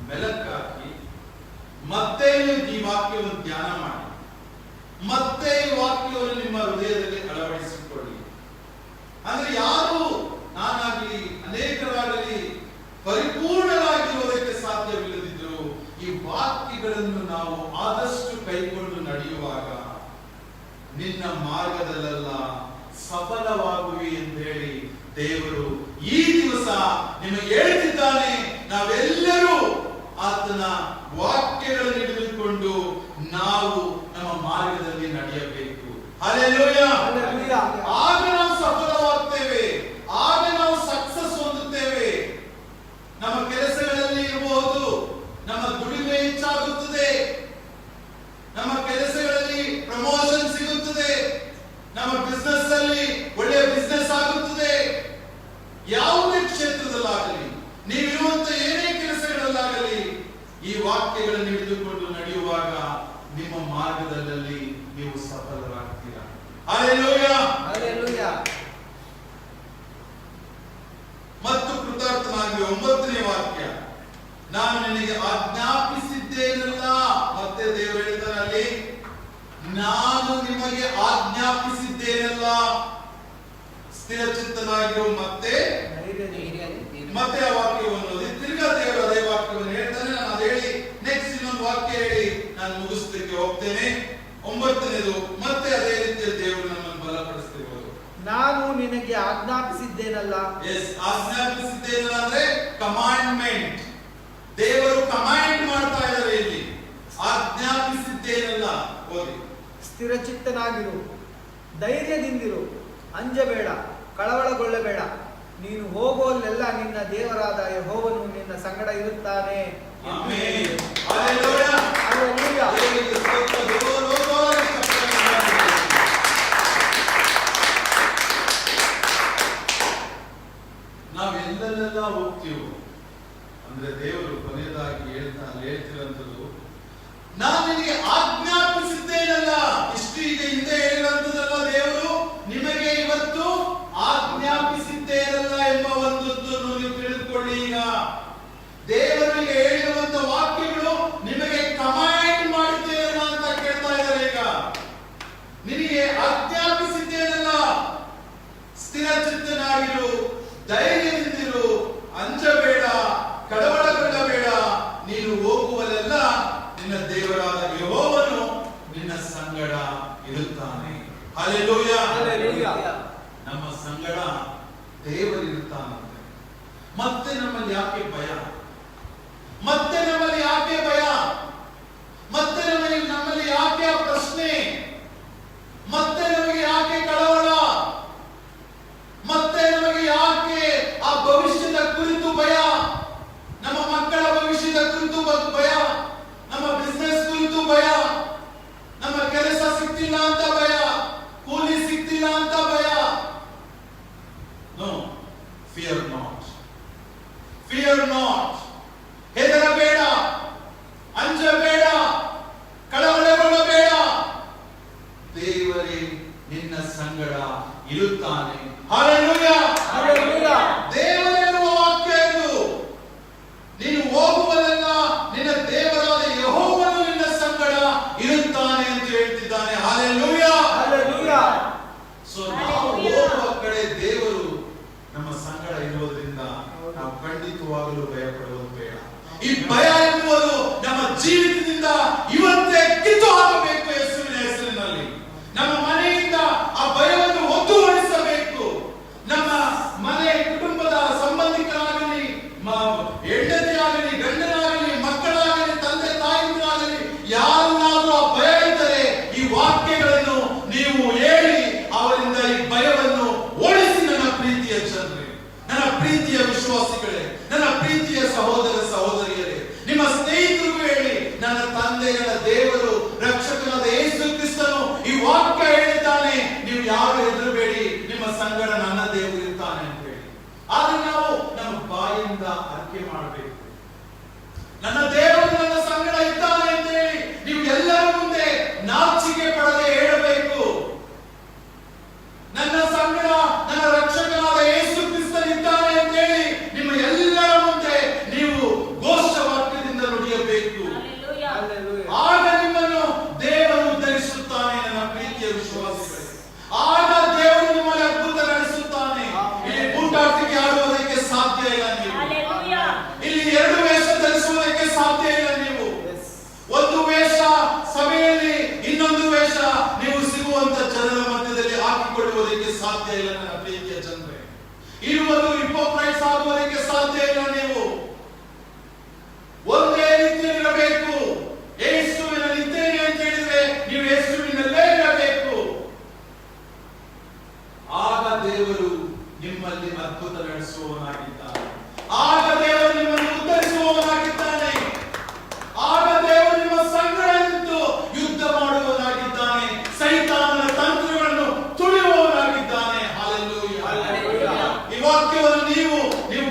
ಮೆಲಕ್ಕಾಕಿ ಮತ್ತೆ ನೀವು ಈ ವಾಕ್ಯವನ್ನು ಧ್ಯಾನ ಮಾಡಿ, ಮತ್ತೆ ಈ ವಾಕ್ಯವನ್ನು ನಿಮ್ಮ ಹೃದಯದಲ್ಲಿ ಅಳವಡಿಸಿಕೊಳ್ಳಿ. ಅಂದ್ರೆ ಯಾರು ನಾನಾಗಲಿ ಅನೇಕರಾಗಲಿ ಪರಿಪೂರ್ಣರಾಗಿರುವುದಕ್ಕೆ ಸಾಧ್ಯವಿಲ್ಲದಿದ್ದರೂ ಈ ವಾಕ್ಯಗಳನ್ನು ನಾವು ಆದಷ್ಟು ಕೈಕೊಂಡು ನಡೆಯುವಾಗ ನಿನ್ನ ಮಾರ್ಗದಲ್ಲೆಲ್ಲ ಸಫಲವಾಗುವಿ ಎಂದು ಹೇಳಿ ದೇವರು ಈ ದಿವಸ ನಿಮಗೆ ಹೇಳ್ತಿದ್ದಾನೆ. ನಾವೆಲ್ಲರೂ ಆತನ ವಾಕ್ಯಗಳನ್ನು ಹಿಡಿದುಕೊಂಡು ನಾವು ನಮ್ಮ ಮಾರ್ಗದಲ್ಲಿ ನಡೆಯಬೇಕು. Hallelujah, hallelujah. ಆಗ ನಾವು ಸಫಲವಾಗ್ತೇವೆ, ಆಗ ನಾವು ಸಕ್ಸಸ್ ಹೊಂದುತ್ತೇವೆ. ನಮ್ಮ ಕೆಲಸಗಳಲ್ಲಿ ಇರಬಹುದು, ನಮ್ಮ ದುಡಿಮೆ ಹೆಚ್ಚಾಗುತ್ತದೆ, ನಮ್ಮ ಕೆಲಸಗಳಲ್ಲಿ ಪ್ರಮೋಷನ್ ಸಿಗುತ್ತದೆ, ನಮ್ಮ ಬಿಸ್ನೆಸ್ ಅಲ್ಲಿ ಒಳ್ಳೆಯ ಬಿಸ್ನೆಸ್ ಆಗುತ್ತದೆ. ಯಾವುದೇ ಕ್ಷೇತ್ರದಲ್ಲಾಗಲಿ, ನೀವಿರುವಂತ ಏನೇ ಕೆಲಸಗಳಲ್ಲಾಗಲಿ ಈ ವಾಕ್ಯಗಳನ್ನು ಹಿಡಿದುಕೊಂಡು ನಡೆಯುವಾಗ ನಿಮ್ಮ ಮಾರ್ಗದಲ್ಲಿ ನೀವು ಸಫಲರಾಗ್ತೀರಾ. Hallelujah, hallelujah. ಮತ್ತು ಕೃತಾರ್ಥನಾಗಿ 9ನೇ ವಾಕ್ಯ, ನಾನು ನಿನಗೆ ಆಜ್ಞಾಪಿಸಿದ್ದೇನಲ್ಲ. ಮತ್ತೆ ದೇವರು ಹೇಳ್ತಾರೆ ಅಲ್ಲಿ, ನಾನು ನಿಮಗೆ ಆಜ್ಞಾಪಿಸಿದ್ದೇನಲ್ಲ. ಸ್ಥಿರಚಿತ್ತನಾಗಿರು. ಮತ್ತೆ ಮತ್ತೆ ಆ ವಾಕ್ಯವನ್ನು ಓದಿ. ತಿರ್ಗಾ ದೇವರು ಅದೇ ವಾಕ್ಯವನ್ನು ಹೇಳ್ತಾನೆ. ನಾನು ಅದು ಹೇಳಿ ನೆಕ್ಸ್ಟ್ ಇನ್ನೊಂದು ವಾಕ್ಯ ಹೇಳಿ ನಾನು ಮುಗಿಸ್ಲಿಕ್ಕೆ ಹೋಗ್ತೇನೆ. 9ನೇದು ಮತ್ತೆ ಅದೇ ರೀತಿಯ ದೇವರು ನಮ್ಮನ್ನು ಬಲಪಡಿಸ್ತಿರೋದು. ನಾನು ನಿನಗೆ ಆಜ್ಞಾಪಿಸಿದ್ದೇನಲ್ಲ. ಎಸ್, ಆಜ್ಞಾಪಿಸಿದ್ದೇನಲ್ಲ ಅಂದ್ರೆ ಕಮಾಂಡ್ಮೆಂಟ್. ದೇವರು ಕಮಾಂಡ್ ಮಾಡ್ತಾ ಇದ್ದಾರೆ ಇಲ್ಲಿ. ಆಜ್ಞಾಪಿಸಿದ್ದೇನಲ್ಲ ಓದಿ. ಸ್ಥಿರಚಿತ್ತನಾಗಿರು, ಧೈರ್ಯದಿಂದಿರು, ಅಂಜಬೇಡ, ಕಳವಳಗೊಳ್ಳಬೇಡ. ನೀನು ಹೋಗುವಲ್ಲೆಲ್ಲ ನಿನ್ನ ದೇವರಾದ ಯೆಹೋವನು ನಿನ್ನ ಸಂಗಡ ಇರುತ್ತಾನೆ. ಆಮೆನ್. Hallelujah, hallelujah. ದೇವರಿಗೆ ಸ್ತೋತ್ರ. ಲೋಕವಾಗಿ ನಾವೆಲ್ಲೆಲ್ಲ ಹೋಗ್ತೀವೋ ಅಂದ್ರೆ ದೇವರು ಕೊನೆಯದಾಗಿ ಹೇಳ್ತಿರೋಂಥದ್ದು, ನಾನು ನಿನಗೆ ಆಜ್ಞಾಪಿಸಿದ್ದೇನಲ್ಲ. ಇಷ್ಟು ಈಗ ಹಿಂದೆ ಹೇಳಿರುವಂಥದ್ದಲ್ಲ, ದೇವರು ನಿಮಗೆ ಇವತ್ತು ಆಜ್ಞಾಪಿಸಿದ್ದೇನಲ್ಲ ಎಂಬ ಒಂದನ್ನು ನೀವು ತಿಳಿದುಕೊಳ್ಳಿ. ಈಗ ದೇವರಿಗೆ ಹೇಳಿರುವಂತ ವಾಕ್ಯಗಳು ನಿಮಗೆ ಕಮಾಂಡ್ ಮಾಡಿದ್ದೇನಲ್ಲ ಅಂತ ಕೇಳ್ತಾ ಇದ್ದಾರೆ. ಈಗ ನಿನಗೆ ಆಜ್ಞಾಪಿಸಿದ್ದೇನಲ್ಲ, ಸ್ಥಿರಚಿತ್ತನಾಗಿರು, ಧೈರ್ಯದಿಂದಿರು, ಅಂಜಬೇಡ, ಕಳವಳಗೊಳ್ಳಬೇಡ. ನೀನು ಹೋಗುವಲ್ಲೆಲ್ಲ ನಿನ್ನ ದೇವರಾದ ಯೆಹೋವನು ನಿನ್ನ ಸಂಗಡ ಇರುತ್ತಾನೆ. Hallelujah, hallelujah. ನಮ್ಮ ಸಂಗಡ ದೇವರಿರುತ್ತಾನಂತೆ. ಮತ್ತೆ ನಮ್ಮಲ್ಲಿ ಯಾಕೆ ಭಯ? ಮತ್ತೆ ನಮ್ಮಲ್ಲಿ ಯಾಕೆ ಭಯ? ಮತ್ತೆ ನಮ್ಮಲ್ಲಿ ಯಾಕೆ ಆ ಪ್ರಶ್ನೆ? ಮತ್ತೆ ನಮಗೆ ಯಾಕೆ ಕಳವಳ? ಮತ್ತೆ ನಮಗೆ ಯಾಕೆ ಆ ಭವಿಷ್ಯದ ಕುರಿತು ಭಯ? ನಮ್ಮ ಮಕ್ಕಳ ಭವಿಷ್ಯದ ಕುರಿತು ಭಯ, ನಮ್ಮ ಬಿಸ್ನೆಸ್ ಕುರಿತು ಭಯ, ನಮ್ಮ ಕೆಲಸ ಸಿಗ್ತಿಲ್ಲ ಅಂತ ಭಯ, ಕೂಲಿ ಸಿಗ್ತಿಲ್ಲ ಅಂತ ಭಯ. No, fear not, fear not. ಹೆದರಬೇಡ, ಅಂಜಬೇಡ, ಕಳವಳಗೊಳ್ಳಬೇಡ. ದೇವರೇ ನಿನ್ನ ಸಂಗಡ ಇರುತ್ತಾನೆ. Hallelujah, hallelujah. ದೇವರೆನ್ನುವ ವಾಕ್ಯ ಇದು. ನೀನು ಹೋಗುವಲ್ಲೆಲ್ಲ ನಿನ್ನ ದೇವ ಬೇಡ. ಈ ಭಯ ಎನ್ನುವುದು ನಮ್ಮ ಜೀವಿತದಿಂದ ಇವತ್ತೇ ಕಿತ್ತು ಹಾಕಬೇಕು ಯೇಸುವಿನ ಹೆಸರಿನಲ್ಲಿ. ನಮ್ಮ ಮನೆಯಿಂದ ಆ ಭಯವನ್ನು ಒತ್ತುವರಿಸಬೇಕು. ನಮ್ಮ ಮನೆ ಕುಟುಂಬದ ಸಂಬಂಧಿಕರಾಗಲಿ, ಹೆಂಡತಿಯಾಗಲಿ, ಗಂಡನಾಗಲಿ, ಮಕ್ಕಳಾಗಲಿ, ತಂದೆ ತಾಯಿಗಳಾಗಲಿ, ಯಾರನ್ನಾದ್ರೂ ಆ ಭಯ ಇದ್ದರೆ ಈ ವಾಕ್ಯಗಳನ್ನು ನೀವು ಹೇಳಿ ಅವರಿಂದ ಈ ಭಯವನ್ನು ಓಡಿಸಿ. ನನ್ನ ಪ್ರೀತಿಯ ಜನರೇ, ನನ್ನ ಪ್ರೀತಿಯ ವಿಶ್ವಾಸಿಗಳೇ, ನನ್ನ ಪ್ರೀತಿಯ ಸಹೋದರ ಸಹೋದರಿಯರೇ, ನಿಮ್ಮ ಸ್ನೇಹಿತರಿಗೂ ಹೇಳಿ, ನನ್ನ ತಂದೆ, ನನ್ನ ದೇವರು, ರಕ್ಷಕನಾದ ಯೇಸು ಕ್ರಿಸ್ತನು ಈ ವಾಕ್ಯ ಹೇಳಿದ್ದಾನೆ, ನೀವು ಯಾರು ಹೆದರಬೇಡಿ, ನಿಮ್ಮ ಸಂಗಡ ನನ್ನ ದೇವರು ಇರ್ತಾನೆ ಅಂತ ಹೇಳಿ. ಆದ್ರೆ ನಾವು ನಮ್ಮ ಬಾಯಿಂದ ಅರಿಕೆ ಮಾಡಬೇಕು, ನನ್ನ ದೇವರು ನನ್ನ ಸಂಗಡ ಇದ್ದಾನೆ ಅಂತ ಹೇಳಿ ನೀವು ಎಲ್ಲರ ಮುಂದೆ ನಾಚಿಕೆ ಪಡದೆ ಹೇಳಬೇಕು. ನನ್ನ ಸಂಗಡ ನನ್ನ ರಕ್ಷಕನಾದ ಯೇಸು ಕ್ರಿಸ್ತನಿದ್ದಾನೆ ಅಂತ ಹೇಳಿ ನಿಮ್ಮ ಎಲ್ಲರ ಮುಂದೆ ನೀವು ಘೋಷವಾಕ್ಯದಿಂದ ನುಡಿಯಬೇಕು. ಆಗ ನಿಮ್ಮನ್ನು ದೇವರು ಉದ್ಧರಿಸುತ್ತಾನೆ. ನನ್ನ ಪ್ರೀತಿಯ ವಿಶ್ವಾಸಿಗಳೇ, ಆಗ ದೇವರು ನಿಮ್ಮಲ್ಲಿ ಅದ್ಭುತ ನಡೆಸುತ್ತಾನೆ. ಇಲ್ಲಿ ಬೂಟಾಟಿಕೆ ಆಡುವುದಕ್ಕೆ ಸಾಧ್ಯ ಇಲ್ಲ ನೀವು. ಇಲ್ಲಿ ಎರಡು ವೇಷ ಧರಿಸುವುದಕ್ಕೆ ಸಾಧ್ಯ ಇಲ್ಲ ನೀವು. ಒಂದು ವೇಷ ಸಭೆಯಲ್ಲಿ, ಇನ್ನೊಂದು ವೇಷ ನೀವು ಸಿಗುವಂತ ಜನರ ಮಧ್ಯದಲ್ಲಿ ಹಾಕಿಕೊಳ್ಳುವುದಕ್ಕೆ ಸಾಧ್ಯ ಇಲ್ಲ. ನನ್ನ ಪ್ರೀತಿಯ ಜನರೇ, ಇರುವುದು ಹಿಪೋಕ್ರೈಟ್ಸ್ ಆಗುವುದಕ್ಕೆ ಸಾಧ್ಯ ಇಲ್ಲ. ನೀವು ಒಂದೇ ರೀತಿಯಲ್ಲಿರಬೇಕು. ಯೇಸುವಿನಲ್ಲಿ ಇದ್ದೇನೆ ಅಂತ ಹೇಳಿದ್ರೆ ನೀವು ಯೇಸುವಿನಲ್ಲೇ ಇರಬೇಕು. ಆಗ ದೇವರು ನಿಮ್ಮಲ್ಲಿ ಅದ್ಭುತ ನಡೆಸುವವನಾಗಿದ್ದಾನೆ. ಆಗ ದೇವರು ನಿಮ್ಮನ್ನು ಉದ್ಧರಿಸುವವನಾಗಿದ್ದಾನೆ. ಆಗ ದೇವರು ನಿಮ್ಮ ಸಂಗಡ ನಿಂತು ಯುದ್ಧ ಮಾಡುವವನಾಗಿದ್ದಾನೆ. ಸೈತಾನನ ತಂತ್ರಗಳನ್ನು ತುಳಿಯುವವನಾಗಿದ್ದಾನೆ. ಹಲ್ಲೆಲೂಯಾ. ಈ ವಾಕ್ಯವನ್ನು ನೀವು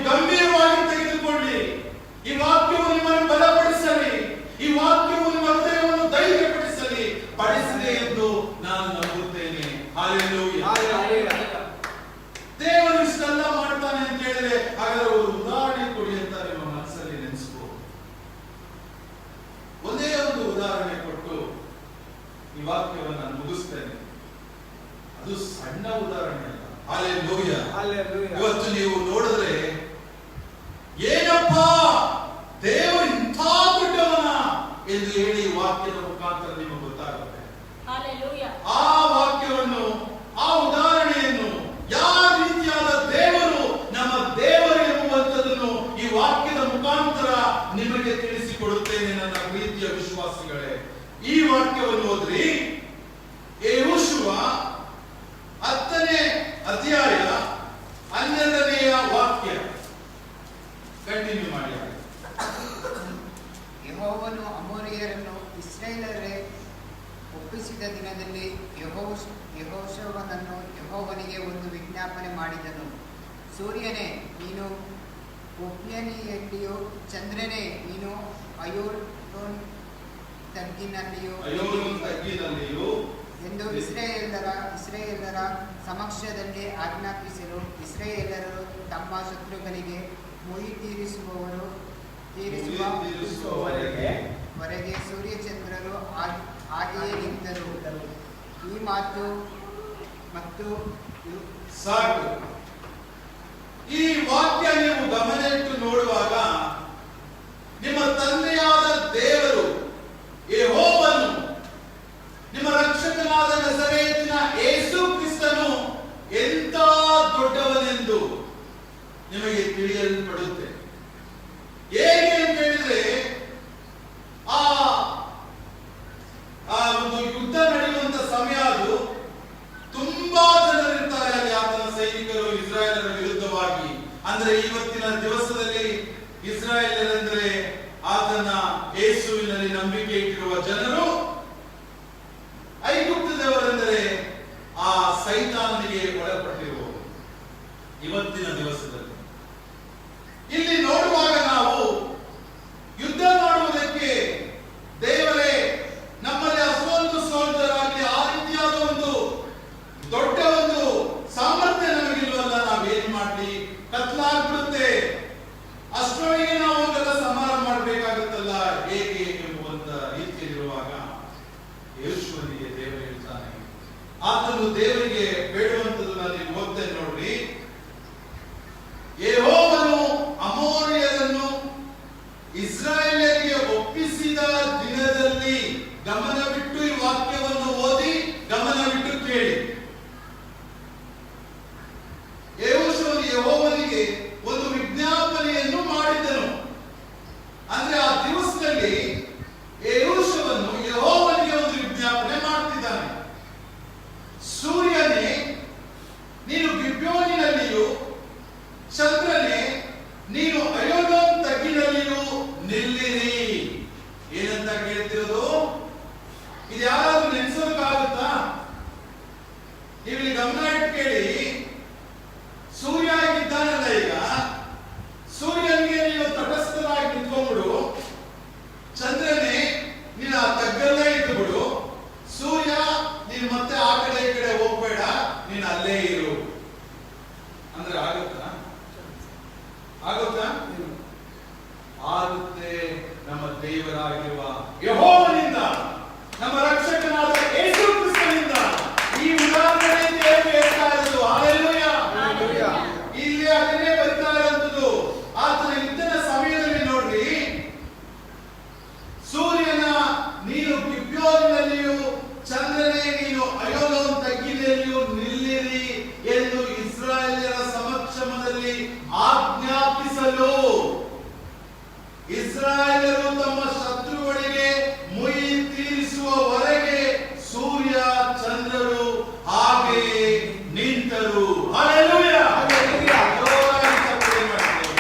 ಗಂಭೀರವಾಗಿ ತೆಗೆದುಕೊಳ್ಳಿ. ಈ ವಾಕ್ಯವು ನಿಮ್ಮನ್ನು ಬಲಪಡಿಸಲಿ. ಈ ವಾಕ್ಯವು ನಿಮ್ಮ ಹೃದಯವನ್ನು ಪಡಿಸಿದೆ ಎಂದು ನಾನು ನಂಬುತ್ತೇನೆ. ಹಲ್ಲೆಲೂಯಾ. ದೇವರು ಇಷ್ಟೆಲ್ಲ ಮಾಡ್ತಾನೆ ಅಂತ ಹೇಳಿದ್ರೆ ಹಾಗಾದ್ರೆ ಒಂದು ಉದಾಹರಣೆ ಕೊಡಿ ಅಂತ ನಿಮ್ಮ ಮನಸ್ಸಲ್ಲಿ ನೆನೆಸ್ಕೋ. ಒಂದೇ ಒಂದು ಉದಾಹರಣೆ ಕೊಟ್ಟು ಈ ವಾಕ್ಯವನ್ನು ನಾನು ಮುಗಿಸ್ತೇನೆ. ಅದು ಸಣ್ಣ ಉದಾಹರಣೆ ಅಲ್ಲ. ಹಲ್ಲೆಲೂಯಾ. ಇವತ್ತು ನೀವು ನೋಡಿದ್ರೆ ಏನಪ್ಪಾ ದೇವರು ಇಂಥ ದೊಡ್ಡವನ ಎಂದು ಹೇಳಿ ವಾಕ್ಯದ ಮುಖಾಂತರ ನಿಮಗೆ ಗೊತ್ತಾಗುತ್ತೆ. ಆ ವಾಕ್ಯವನ್ನು, ಆ ಉದಾಹರಣೆಯನ್ನು, ಯಾವ ರೀತಿಯಾದ ದೇವರು ನಮ್ಮ ದೇವರು ಎಂಬುವಂಥದ್ದನ್ನು ಈ ವಾಕ್ಯದ ಮುಖಾಂತರ ನಿಮಗೆ ತಿಳಿಸಿಕೊಡುತ್ತೇನೆ. ನನ್ನ ಪ್ರೀತಿಯ ವಿಶ್ವಾಸಿಗಳೇ, ಈ ವಾಕ್ಯವನ್ನು ಓದ್ರಿ. ಯೆಹೋಶುವ 10ನೇ ಅಧ್ಯಾಯ 12ನೆಯ ವಾಕ್ಯ ಕಂಟಿನ್ಯೂ ಮಾಡಿ. ಯೆಹೋವನು ಅಮೋರಿಯರನ್ನು ಇಸ್ರಾಯೇಲರೇ ಒಪ್ಪಿಸಿದ ದಿನದಲ್ಲಿ ಯೆಹೋಶುವನನ್ನು ಯೆಹೋವನಿಗೆ ಒಂದು ವಿಜ್ಞಾಪನೆ ಮಾಡಿದನು. ಸೂರ್ಯನೇ, ನೀನು ಒಪ್ನಿಯಲ್ಲಿಯೂ, ಚಂದ್ರನೇ, ನೀನು ಅಯೋನ್ ತಗ್ಗಿನಲ್ಲಿಯೂ ಎಂದು ಇಸ್ರಾಯೇಲರ ಸಮಕ್ಷದಲ್ಲಿ ಆಜ್ಞಾಪಿಸಲು ಇಸ್ರಾಯೇಲರು ತಮ್ಮ ಶತ್ರುಗಳಿಗೆ ಮುಯಿ ತೀರಿಸುವವರೆಗೆ ಸೂರ್ಯಚಂದ್ರರು ಹಾಗೆಯೇ ನಿಂತರು. ಈ ಮಾತು ಮತ್ತು ಸಾಕು. ಈ ವಾಕ್ಯ ನೀವು ಗಮನ ಇಟ್ಟು ನೋಡುವಾಗ ನಿಮ್ಮ ತಂದೆಯಾದ ದೇವರು ಯೆಹೋವನು, ನಿಮ್ಮ ರಕ್ಷಕನಾದ ನಜರೇತಿನ ಯೇಸು ಕ್ರಿಸ್ತನು ಎಂತ ದೊಡ್ಡವನೆಂದು ನಿಮಗೆ ತಿಳಿಯಲ್ಪಡುತ್ತೆ. ಹೇಗೆ ಅಂತ ಹೇಳಿದ್ರೆ, ಆ ಒಂದು ಯುದ್ಧ ನಡೆಯುವಂತ ಸಮಯ ಅದು. ತುಂಬಾ ಜನರಿರ್ತಾರೆ ಅಲ್ಲಿ, ಆತನ ಸೈನಿಕರು ಇಸ್ರಾಯೇಲರ ವಿರುದ್ಧವಾಗಿ. ಅಂದ್ರೆ ಇವತ್ತಿನ ದಿವಸದಲ್ಲಿ ಸಮಯದಲ್ಲಿ ಯೆಹೋಶುವನು ಯೆಹೋವನಿಗೆ ಒಂದು ವಿಜ್ಞಾಪನೆ ಮಾಡ್ತಿದ್ದಾನೆ. ಸೂರ್ಯನೇ ನೀನು ಗಿಬ್ಯೋನಿನಲ್ಲಿಯೂ, ಚಂದ್ರನೇ ನೀನು ಅಯೋಲೋನ್ ತಗ್ಗಿನಲ್ಲಿಯೂ ನಿಲ್ಲಿರಿ. ಏನಂತ ಕೇಳ್ತಿರೋದು? ಇದು ಯಾರಾದ್ರೂ ನೆನೆಸೋದಕ್ಕಾಗುತ್ತಾ? ಇಲ್ಲಿ ಗಮನ ಇಟ್ಟು ಕೇಳಿ. ಸೂರ್ಯ ಇದ್ದಾನಲ್ಲ, ಈಗ ಸೂರ್ಯನಿಗೆ ನೀನು ತಟಸ್ಥನಾಗಿ ನಿಂತ್ಕೊಂಡ್ಬಿಡು, ಚಂದ್ರನೇ ನೀನು ಆ ತಗ್ಗಲ್ಲೇ ಇದ್ದುಬಿಡು, ಸೂರ್ಯ ನೀನು ಮತ್ತೆ ಆ ಕಡೆ ಈ ಕಡೆ ಹೋಗ್ಬೇಡ, ನೀನು ಅಲ್ಲೇ ಇರು ಅಂದ್ರೆ ಆಗುತ್ತಾ? ಆಗುತ್ತಾ? ಆಗುತ್ತೆ. ನಮ್ಮ ದೇವರಾಗಿರುವ ಯೆಹೋವನಿಂದ, ನಮ್ಮ ರಕ್ಷಕನಾದ ಯೇಸು ಕ್ರಿಸ್ತನಿಂದ ಈ ಉದಾಹರಣೆ ದೇವರು ಹೇಳ್ತಾ ಇರೋದು. ಹಲ್ಲೆಲೂಯಾ. ಇಲ್ಲಿ ಅದನ್ನೇ ಬರ್ತಾ ಇರೋದು. ಆತನ ಯುದ್ಧದ ಸಮಯದಲ್ಲಿ ನೋಡ್ರಿ, ಸೂರ್ಯನ ನೀನು ಗಿಬ್ಯೋನಿನಲ್ಲಿಯೂ, ಚಂದ್ರನೇ ನೀನು ಅಯೋಲೋನ್ ತಗ್ಗಿನಲ್ಲಿಯೂ ನಿಲ್ಲಿರಿ ಎಂದು ಇಸ್ರಾಯೇಲ್ಯರ ಸಮಕ್ಷಮದಲ್ಲಿ ಆಜ್ಞಾಪಿಸಲು, ಇಸ್ರಾಯೇಲರು ತಮ್ಮ ಶತ್ರುಗಳಿಗೆ ಮುಯಿ ತೀರಿಸುವವರೆಗೆ ಸೂರ್ಯ ಚಂದ್ರರು ಹಾಗೆ ನಿಂತರು. ಹಲ್ಲೆಲೂಯಾ. ಜೋರಾಗಿ ಚಪ್ಪಾಳೆ ಮಾಡ್ತೇವೆ.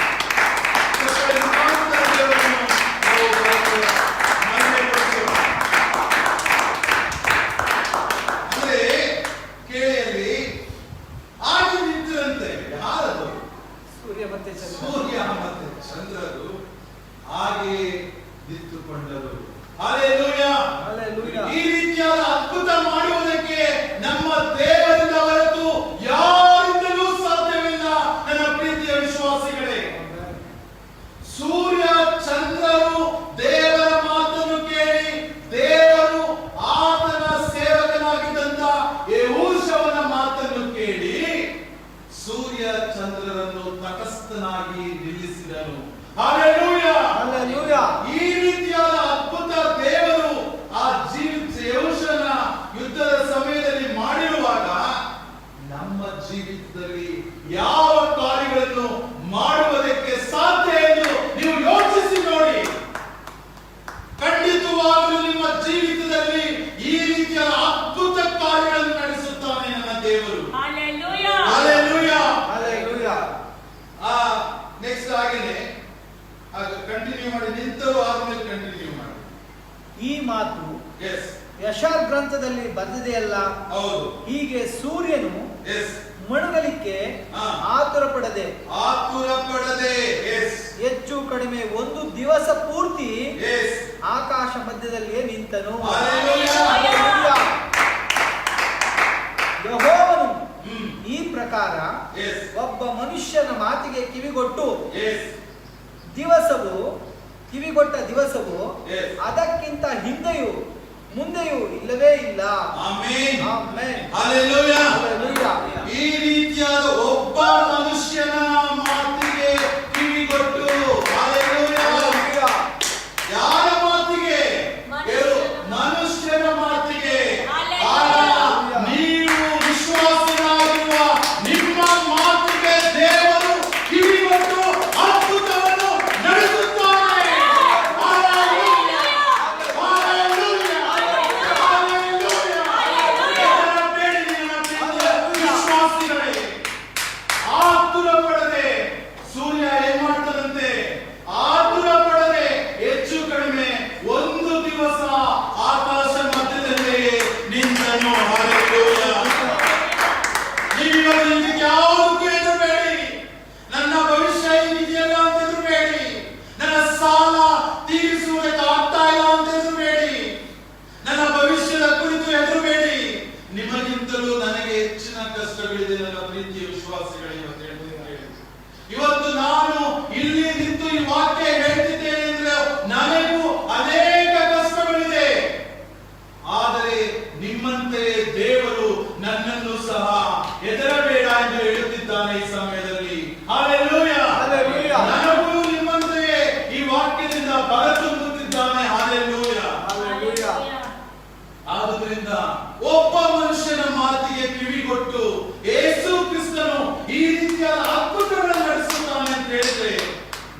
ಅಂದ್ರೆ ಕೇಳಿಯಲ್ಲಿ ಹಾಗೆ ನಿಂತರಂತೆ. ಯಾರದು? ಸೂರ್ಯ ಮತ್ತೆ ಚಂದ್ರ. ಸೂರ್ಯ ಮತ್ತೆ ಚಂದ್ರರು ಹಾಗೆ ನಿಂತುಕೊಂಡರು. ಹಲ್ಲೆಲೂಯಾ. ಹಲ್ಲೆಲೂಯಾ. ಈ ರೀತಿಯಾದ ಅದ್ಭುತ ಮಾಡುವುದಕ್ಕೆ ನಮ್ಮ ದೇವರಿಂದ ಹೊರತು ಯಾರಿಂದಲೂ ಸಾಧ್ಯವಿಲ್ಲ. ನನ್ನ ಪ್ರೀತಿಯ ವಿಶ್ವಾಸಿಗಳೇ, ಸೂರ್ಯ ಚಂದ್ರರು ದೇವರ ಮಾತನ್ನು ಕೇಳಿ, ದೇವರು ಆತನ ಸೇವಕನಾಗಿದ್ದಂತ ಯೆಹೋಶುವನ ಮಾತನ್ನು ಕೇಳಿ ಸೂರ್ಯ ಚಂದ್ರರನ್ನು ತಟಸ್ಥನಾಗಿ ನಿಲ್ಲಿಸಿದನು. ಹಲ್ಲೆಲೂಯಾ. ಹಲ್ಲೆಲೂಯಾ. ಈ ರೀತಿಯಾದ ಅದ್ಭುತ ದೇವರು ಆ ಯೆಹೋಶುವನ ಯುದ್ಧದ ಸಮಯದಲ್ಲಿ ಮಾಡಿರುವಾಗ ನಮ್ಮ ಜೀವಿತದಲ್ಲಿ ಯಾವ ಕಾರ್ಯಗಳನ್ನು ಮಾಡುವುದಕ್ಕೆ ಸಾಧ್ಯ ಎಂದು ನೀವು ಯೋಚಿಸಿ ನೋಡಿ. ಖಂಡಿತವಾಗಲೂ ನಿಮ್ಮ ಜೀವಿತದಲ್ಲಿ ಈ ರೀತಿಯ ಅದ್ಭುತ ಕಾರ್ಯಗಳನ್ನು ನಡೆಸುತ್ತಾನೆ ನನ್ನ ದೇವರು. Hallelujah. ಹಲ್ಲೆಲೂಯಾ. ಹಲ್ಲೆಲೂಯಾ. ನೆಕ್ಸ್ಟ್ ಹಾಗೇನೆ ಕಂಟಿನ್ಯೂ ಮಾಡಿ. ನಿಂತರು ಆದ್ಮೇಲೆ ಕಂಟಿನ್ಯೂ ಮಾಡಿ. ಈ ಮಾತು ಎಸ್, ಯಶಾರ್ ಗ್ರಂಥದಲ್ಲಿ ಬಂದಿದೆಯಲ್ಲ. ಹೌದು. ಹೀಗೆ ಸೂರ್ಯನು ಎಸ್, ಮುಳುಗಲಿಕ್ಕೆ ಹಾ. ಆತುರ ಪಡದೆ, ಎಸ್, ಹೆಚ್ಚು ಕಡಿಮೆ ಒಂದು ದಿವಸ ಪೂರ್ತಿ ಎಸ್, ಆಕಾಶ ಮಧ್ಯದಲ್ಲಿಯೇ ನಿಂತನು. ಹಲ್ಲೆಲೂಯಾ. ಹಲ್ಲೆಲೂಯಾ. ಯೆಹೋವನು ಹ್ಮ್. ಈ ಪ್ರಕಾರ ಎಸ್, ಒಬ್ಬ ಮನುಷ್ಯನ ಮಾತಿಗೆ ಕಿವಿಗೊಟ್ಟು ಎಸ್, ಕಿವಿಗೊಟ್ಟ ದಿವಸವು Yes. ಅದಕ್ಕಿಂತ ಹಿಂದೆಯೂ ಮುಂದೆಯೂ ಇಲ್ಲವೇ ಇಲ್ಲ. ಆಮೆನ್. ಆಮೆನ್. ಹಲ್ಲೆಲೂಯಾ. ಹಲ್ಲೆಲೂಯಾ. ಈ ರೀತಿಯಾದ ಒಬ್ಬ ಮನುಷ್ಯನ ಮಾತಿಗೆ ಕಿವಿಗೊಟ್ಟು, ಹಲ್ಲೆಲೂಯಾ. ಹಲ್ಲೆಲೂಯಾ. ಯಾರ ಮಾತಿಗೆ? ಮನುಷ್ಯನ ಮಾತಿಗೆ. ಆಗ ನೀವು ವಿಶ್ವಾಸನಾಗಿರುವ ನಿಮ್ಮ ಮಾತಿಗೆ ದೇವರು ಕಿವಿಗೊಟ್ಟು ಅದ್ಭುತವನ್ನು ನಡೆಸುತ್ತಾನೆ. ಹಲ್ಲೆಲೂಯಾ. ಹಲ್ಲೆಲೂಯಾ. ಹಲ್ಲೆಲೂಯಾ. ವಿಶ್ವಾಸಿಗಳೇ, ಆತುರ ಪಡದೆ ಸೂರ್ಯ ಏನ್ ಮಾಡ್ತಾನಂತೆ? ಆತುರ ಪಡದೆ ಹೆಚ್ಚು ಕಡಿಮೆ ಒಂದು ದಿವಸ ಆಕಾಶ ಮಧ್ಯದಲ್ಲಿ ನಿಂತನು. ಹಲ್ಲೆಲೂಯಾ. ನೀವಿವಾಗ ಇದಕ್ಕೆ ಯಾವುದಕ್ಕೂ ಹೆದರಬೇಡಿ. ನನ್ನ ಭವಿಷ್ಯ ಇದೆಯಲ್ಲ ಅಂತ ಹೆದರಬೇಡಿ. ನನ್ನ ಸಾಲ ತೀರಿಸುವುದಕ್ಕೆ ಆಗ್ತಾ ಇಲ್ಲ ಅಂತ ಹೆದರಬೇಡಿ. ನನ್ನ ಭವಿಷ್ಯದ ಕುರಿತು ಹೆದರಬೇಡಿ. ನಿಮಗಿಂತಲೂ ನನಗೆ ಹೆಚ್ಚಿನ ಕಷ್ಟಗಳಿದೆ ನನ್ನ ಪ್ರೀತಿಯ ವಿಶ್ವಾಸಿಗಳೇ. ಇವತ್ತು ನಾನು ಇಲ್ಲಿ ನಿಂತು ಈ ವಾಕ್ಯ ಹೇಳ್ತಿದ್ದೇನೆ ಅಂದ್ರೆ ನನಗೂ ಅನೇಕ ಕಷ್ಟಗಳಿದೆ. ಆದರೆ ನಿಮ್ಮಂತೆ ದೇವರು ನನ್ನನ್ನು ಸಹ ಹೆದರಬೇಡ ಎಂದು ಹೇಳುತ್ತಿದ್ದಾನೆ ಈ ಸಮಯದಲ್ಲಿ. ಹಲ್ಲೆಲೂಯಾ. ಹಲ್ಲೆಲೂಯಾ. ನನಗೂ ನಿಮ್ಮಂತೆಯೇ ಈ ವಾಕ್ಯದಿಂದ ಬಲ ತುಂಬುತ್ತಿದ್ದಾನೆ. ಹಲ್ಲೆಲೂಯಾ. ಹಲ್ಲೆಲೂಯಾ. ಆದುದರಿಂದ ಒಬ್ಬ ಮನುಷ್ಯನ ಮಾತಿಗೆ ಕಿವಿಗೊಟ್ಟು ಯೇಸು ಕ್ರಿಸ್ತನು ಈ ರೀತಿಯ ಅದ್ಭುತಗಳನ್ನು ನಡೆಸುತ್ತಾನೆ ಅಂತ ಹೇಳಿದ್ರೆ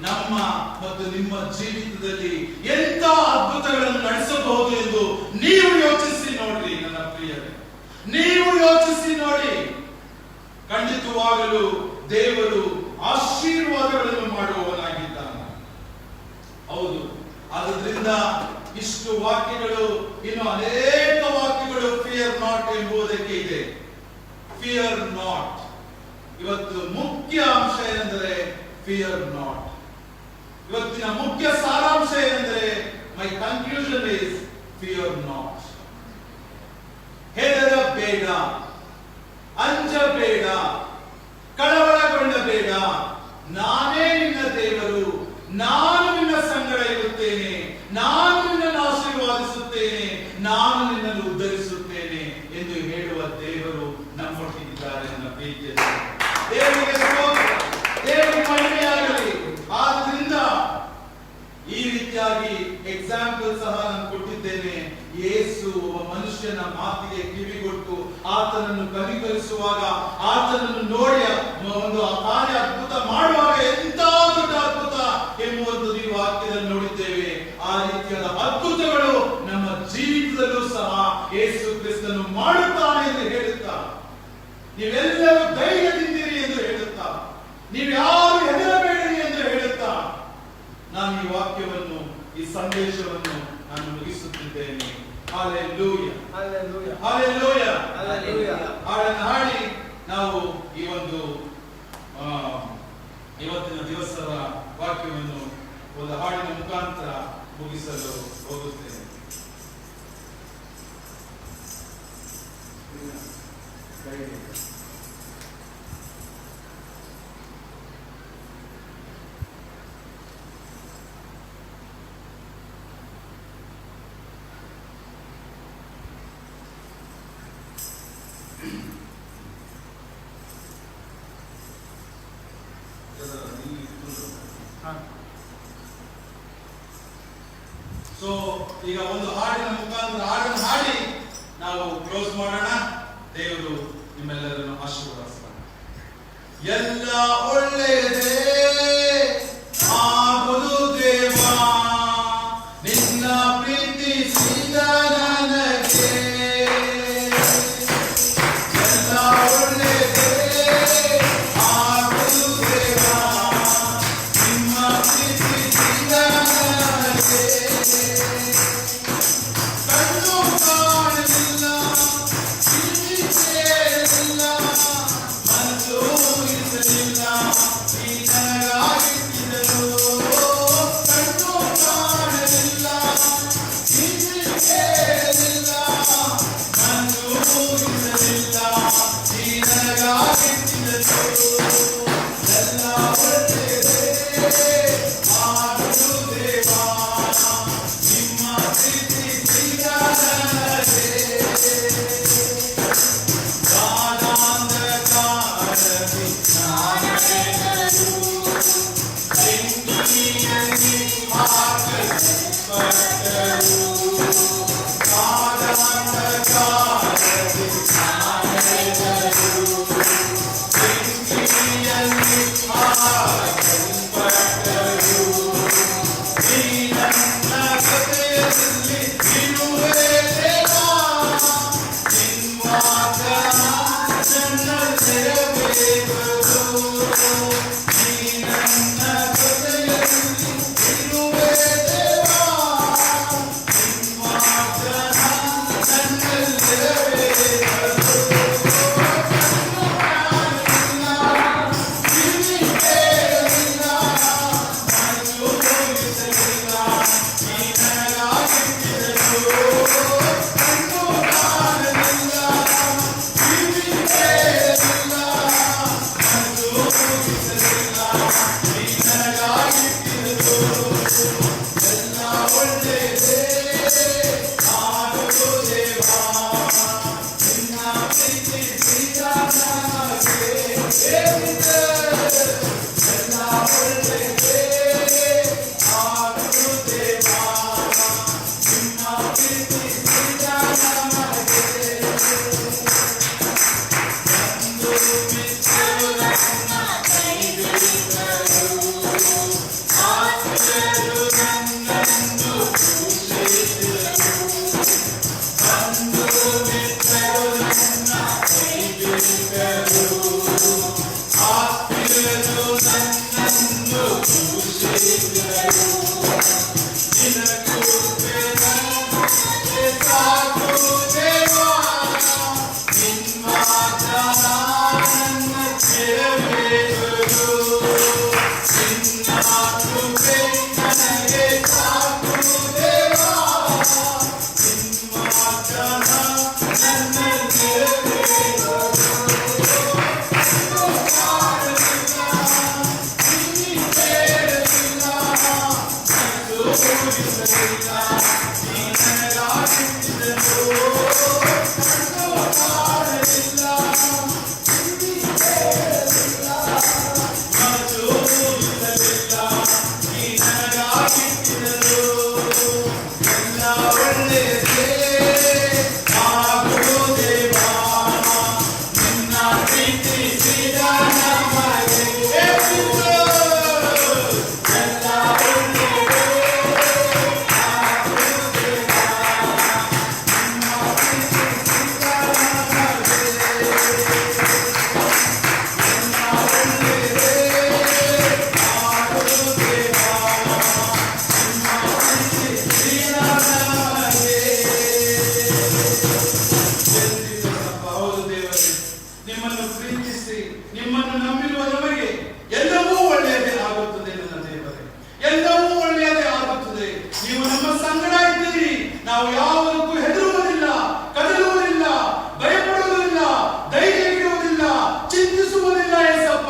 ನಮ್ಮ ಮತ್ತು ನಿಮ್ಮ ಜೀವಿತ ಜೀವಿತದಲ್ಲಿ ಎಂತ ಅದ್ಭುತಗಳನ್ನು ನಡೆಸಬಹುದು ಎಂದು ನೀವು ಯೋಚಿಸಿ ನೋಡ್ರಿ ನನ್ನ ಪ್ರಿಯರೇ, ನೀವು ಯೋಚಿಸಿ ನೋಡಿ. ಖಂಡಿತವಾಗಲೂ ದೇವರು ಆಶೀರ್ವಾದಗಳನ್ನು ಮಾಡುವವನಾಗಿದ್ದಾನೆ. ಹೌದು, ಆದ್ರಿಂದ ಇಷ್ಟು ವಾಕ್ಯಗಳು, ಇನ್ನು ಅನೇಕ ವಾಕ್ಯಗಳು ಫಿಯರ್ ನಾಟ್ ಎಂಬುದಕ್ಕೆ ಇದೆ. Fear not. ಇವತ್ತು ಮುಖ್ಯ ಅಂಶ ಏನೆಂದರೆ ಫಿಯರ್ ನಾಟ್. ಇವತ್ತಿನ ಮುಖ್ಯ ಸಾರಾಂಶ ಏನೆಂದರೆ, ಮೈ ಕನ್ಕ್ಲೂಷನ್ ಇಸ್ ಫಿಯರ್ ನಾಟ್. ಹೆದರಬೇಡ, ಅಂಜಬೇಡ, ಕಳವಳಗೊಳ್ಳಬೇಡ. ನಾನೇ ನಿನ್ನ ದೇವರು, ನಾನು ನಿನ್ನ ಸಂಗಡ ಇರುತ್ತೇನೆ, ನಾನು ನಿನ್ನನ್ನು ಆಶೀರ್ವಾದಿಸುತ್ತೇನೆ, ನಾನು ನಿನ್ನನ್ನು ಉದ್ಧರಿಸುತ್ತೇನೆ ಎಂದು ಹೇಳುವ ದೇವರು ನಮ್ಮೊಟ್ಟಿಗಿದ್ದಾರೆ. ನನ್ನ ಪ್ರೀತಿಯ ದೇವರಿಗೆ ಸ್ತೋತ್ರ, ದೇವರಿಗೆ ಮಹಿಮೆಯಾಗಲಿ. ಆದ್ರಿಂದ ಈ ರೀತಿಯಾಗಿ ಎಕ್ಸಾಂಪಲ್ ಸಹ ನಾನು ಕೊಟ್ಟಿದ್ದೇನೆ. ಯೇಸು ಒಬ್ಬ ಮನುಷ್ಯನ ಮಾತಿಗೆ ಕಿವಿಗೊಟ್ಟು ಆತನನ್ನು ಕನಿಕರಿಸುವಾಗ, ಆತನನ್ನು ನೋಡಿ ಒಂದು ಕಾರ್ಯ ಅದ್ಭುತ ಮಾಡುವಾಗ ಎಂತ ದೊಡ್ಡ ಅದ್ಭುತ ಎಂಬುವಂಥದ್ದು ಈ ವಾಕ್ಯದಲ್ಲಿ ನೋಡಿದ್ದೇವೆ. ಆ ರೀತಿಯಾದ ಅದ್ಭುತಗಳು ನಮ್ಮ ಜೀವಿತದಲ್ಲೂ ಸಹ ಯೇಸು ಕ್ರಿಸ್ತನು ಮಾಡುತ್ತಾನೆ ಎಂದು ಹೇಳುತ್ತಾ, ನೀವೆಲ್ಲರೂ ಧೈರ್ಯದಿಂದಿರಿ ಎಂದು ಹೇಳುತ್ತಾ, ನೀವು ಯಾರು ಹೆದರಬೇಡಿರಿ ಎಂದು ಹೇಳುತ್ತಾ, ನಾನು ಈ ವಾಕ್ಯವನ್ನು, ಈ ಸಂದೇಶವನ್ನು ನಾನು ಮುಗಿಸುತ್ತಿದ್ದೇನೆ. Hallelujah, Hallelujah. ಹಾಲೆಲೂಯಾ. Hallelujah. ಹಾಡನ್ನು ಹಾಡಿ ನಾವು ಈ ಒಂದು ಇವತ್ತಿನ ದಿವಸದ ವಾಕ್ಯವನ್ನು ಒಂದು ಹಾಡಿನ ಮುಖಾಂತರ ಮುಗಿಸಲು ಹೋಗುತ್ತೇನೆ. ಸೊ ಈಗ ಒಂದು ಹಾಡಿನ ಮುಖಾಂತರ ಹಾಡನ್ನು ಹಾಡಿ ನಾವು ಕ್ಲೋಸ್ ಮಾಡೋಣ. ದೇವರು ನಿಮ್ಮೆಲ್ಲರನ್ನು ಆಶೀರ್ವದಿಸೋಣ. ಎಲ್ಲ ಒಳ್ಳೆಯದೇ ಆಗುವುದು ದೇವಾ, ನಿನ್ನ ಪ್ರೀತಿಸಿದ ನನಗೆ. ಎಲ್ಲ ಒಳ್ಳೆಯದೇ ಆಗುವುದು ದೇವಾ, ನಿಮ್ಮ ಪ್ರೀತಿಸಿದ ನನಗೆ. ಕಣ್ಣು ಕಾಣಲಿಲ್ಲ, ಕಿವಿ ಕೇಳಲಿಲ್ಲ, ಮನಸ್ಸು ಊಹಿಸಲಿಲ್ಲ, ಈ ನನಗೆ ನಾವು ಯಾವುದಕ್ಕೂ ಹೆದರುವುದಿಲ್ಲ, ಕದಲುವುದಿಲ್ಲ, ಭಯಪಡುವುದಿಲ್ಲ, ಧೈರ್ಯವಿರುವುದಿಲ್ಲ, ಚಿಂತಿಸುವುದಿಲ್ಲ. ಏಸಪ್ಪ,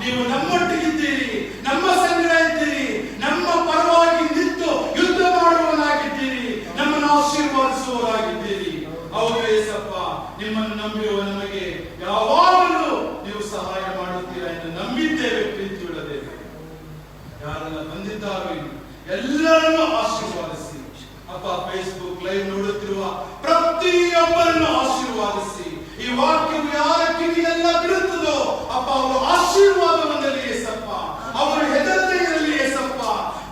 ನೀವು ನಮ್ಮೊಟ್ಟಿಗಿದ್ದೀರಿ, ನಮ್ಮ ಸಂಗಡ ಇದ್ದೀರಿ, ನಮ್ಮ ಪರವಾಗಿ ನಿಂತು ಯುದ್ಧ ಮಾಡುವವನಾಗಿದ್ದೀರಿ, ನಮ್ಮನ್ನು ಆಶೀರ್ವಾದಿಸುವವರಾಗಿದ್ದೀರಿ. ಹೌದು ಏಸಪ್ಪ, ನಿಮ್ಮನ್ನು ನಂಬಿರುವ ನಮಗೆ ಯಾವಾಗಲೂ ನೀವು ಸಹಾಯ ಮಾಡುತ್ತೀರಾ ಎಂದು ನಂಬಿದ್ದೇವೆ. ಪ್ರೀತಿಯುಳ್ಳದೇವೆ, ಯಾರೆಲ್ಲ ಬಂದಿದ್ದಾರೋ ಎಲ್ಲರನ್ನೂ ಆಶೀರ್ವಾದಿಸಿ ಅಪ್ಪ. ಫೇಸ್ಬುಕ್ ಲೈವ್ ನೋಡುತ್ತಿರುವ ಪ್ರತಿಯೊಬ್ಬರನ್ನು ಆಶೀರ್ವಾದಿಸಿ. ಈ ವಾಕ್ಯವು ಯಾರ ಕಿವಿಯೆಲ್ಲ ಬೀಳುತ್ತದೋ ಅಪ್ಪ, ಅವರು ಆಶೀರ್ವಾದ ಹೊಂದಲಿ ಏಸಪ್ಪ. ಅವರು ಹೆದರದೇ ಇರಲಿ ಏಸಪ್ಪ.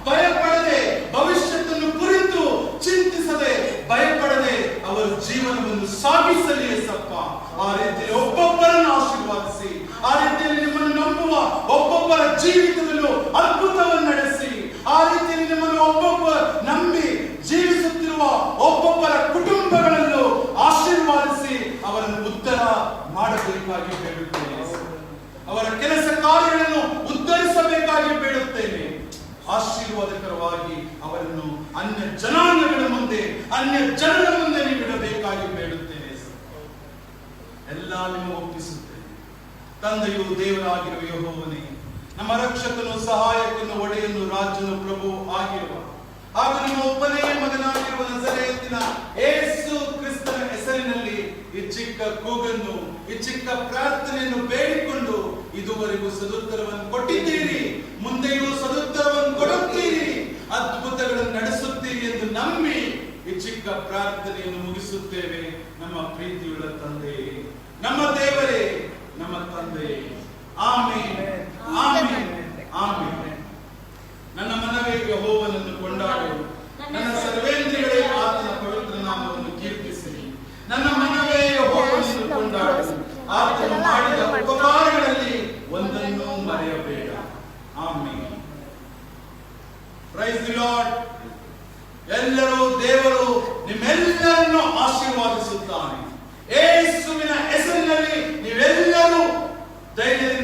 ಭಯಪಡದೆ, ಭವಿಷ್ಯತ್ತನ್ನು ಕುರಿತು ಚಿಂತಿಸದೆ, ಭಯಪಡದೆ ಅವರ ಜೀವನವನ್ನು ಸಾಗಿಸಲಿ ಏಸಪ್ಪ. ಆ ರೀತಿಯಲ್ಲಿ ಒಬ್ಬೊಬ್ಬರನ್ನು ಆಶೀರ್ವಾದಿಸಿ. ಆ ರೀತಿಯಲ್ಲಿ ನಿಮ್ಮನ್ನು ನಂಬುವ ಒಬ್ಬೊಬ್ಬರ ಜೀವಿತದಲ್ಲೂ ಅದ್ಭುತವನ್ನು ನಡೆಸಿ. ಆ ರೀತಿಯಲ್ಲಿ ನಿಮ್ಮನ್ನು ಒಬ್ಬೊಬ್ಬ ನಂಬಿ ಜೀವಿಸುತ್ತಿರುವ ಒಬ್ಬೊಬ್ಬರ ಕುಟುಂಬಗಳಲ್ಲೂ ಆಶೀರ್ವಾದಿಸಿ ಅವರನ್ನು ಉದ್ಧಾರ ಮಾಡಬೇಕಾಗಿ ಬೇಡುತ್ತೇನೆ. ಅವರ ಕೆಲಸ ಕಾರ್ಯಗಳನ್ನು ಉದ್ಧರಿಸಬೇಕಾಗಿ ಬೇಡುತ್ತೇನೆ. ಆಶೀರ್ವಾದಕರವಾಗಿ ಅವರನ್ನು ಅನ್ಯ ಜನಾಂಗಗಳ ಮುಂದೆ, ಅನ್ಯ ಜನರ ಮುಂದೆ ನೀಡಬೇಕಾಗಿ ಬೇಡುತ್ತೇನೆ. ಎಲ್ಲ ನಿಮ್ಮ ಒಪ್ಪಿಸುತ್ತೇನೆ. ತಂದೆಯು ದೇವರಾಗಿರುವ ಯೆಹೋವನೇ, ನಮ್ಮ ರಕ್ಷಕನು, ಸಹಾಯಕನು, ಒಡೆಯನು, ರಾಜನು, ಪ್ರಭು ಆಗಿರುವ ಹಾಗೂ ನಿಮ್ಮ ಒಬ್ಬನೇ ಮಗನಾಗಿರುವ ನಜರೇತಿನ ಯೇಸು ಕ್ರಿಸ್ತನ ಹೆಸರಿನಲ್ಲಿ ಈ ಚಿಕ್ಕ ಕೂಗನ್ನು, ಈ ಚಿಕ್ಕ ಪ್ರಾರ್ಥನೆಯನ್ನು ಬೇಡಿಕೊಂಡು ಇದುವರೆಗೂ ಸದುತ್ತರವನ್ನು ಕೊಟ್ಟಿದ್ದೀರಿ, ಮುಂದೆಯೂ ಸದುತ್ತರವನ್ನು ಕೊಡುತ್ತೀರಿ, ಅದ್ಭುತಗಳನ್ನು ನಡೆಸುತ್ತೀರಿ ಎಂದು ನಂಬಿ ಈ ಚಿಕ್ಕ ಪ್ರಾರ್ಥನೆಯನ್ನು ಮುಗಿಸುತ್ತೇವೆ. ನಮ್ಮ ಪ್ರೀತಿಯುಳ್ಳ ತಂದೆ, ನಮ್ಮ ದೇವರೇ, ನಮ್ಮ ತಂದೆ. Amen, amen, amen. ನನ್ನ ಮನವೇ ಯೆಹೋವನನ್ನು ಕೊಂಡಾಡು, ನನ್ನ ಸರ್ವೇಂದ್ರಿಯಗಳೇ ಆತನ ಪವಿತ್ರ ನಾಮವನ್ನು ಕೀರ್ತಿಸಿರಿ. ನನ್ನ ಮನವೇ ಯೆಹೋವನನ್ನು ಕೊಂಡಾಡು, ಆತನು ಮಾಡಿದ ಉಪಕಾರಗಳಲ್ಲಿ ಒಂದನ್ನೂ ಮರೆಯಬೇಡ. ಆಮೆನ್. Praise the Lord. ಎಲ್ಲರೂ ದೇವರು ನಿಮ್ಮೆಲ್ಲರನ್ನು ಆಶೀರ್ವಾದಿಸುತ್ತಾನೆ. ಯೇಸುವಿನ ಹೆಸರಿನಲ್ಲಿ ನೀವೆಲ್ಲರೂ ಧೈರ್ಯದಿಂದ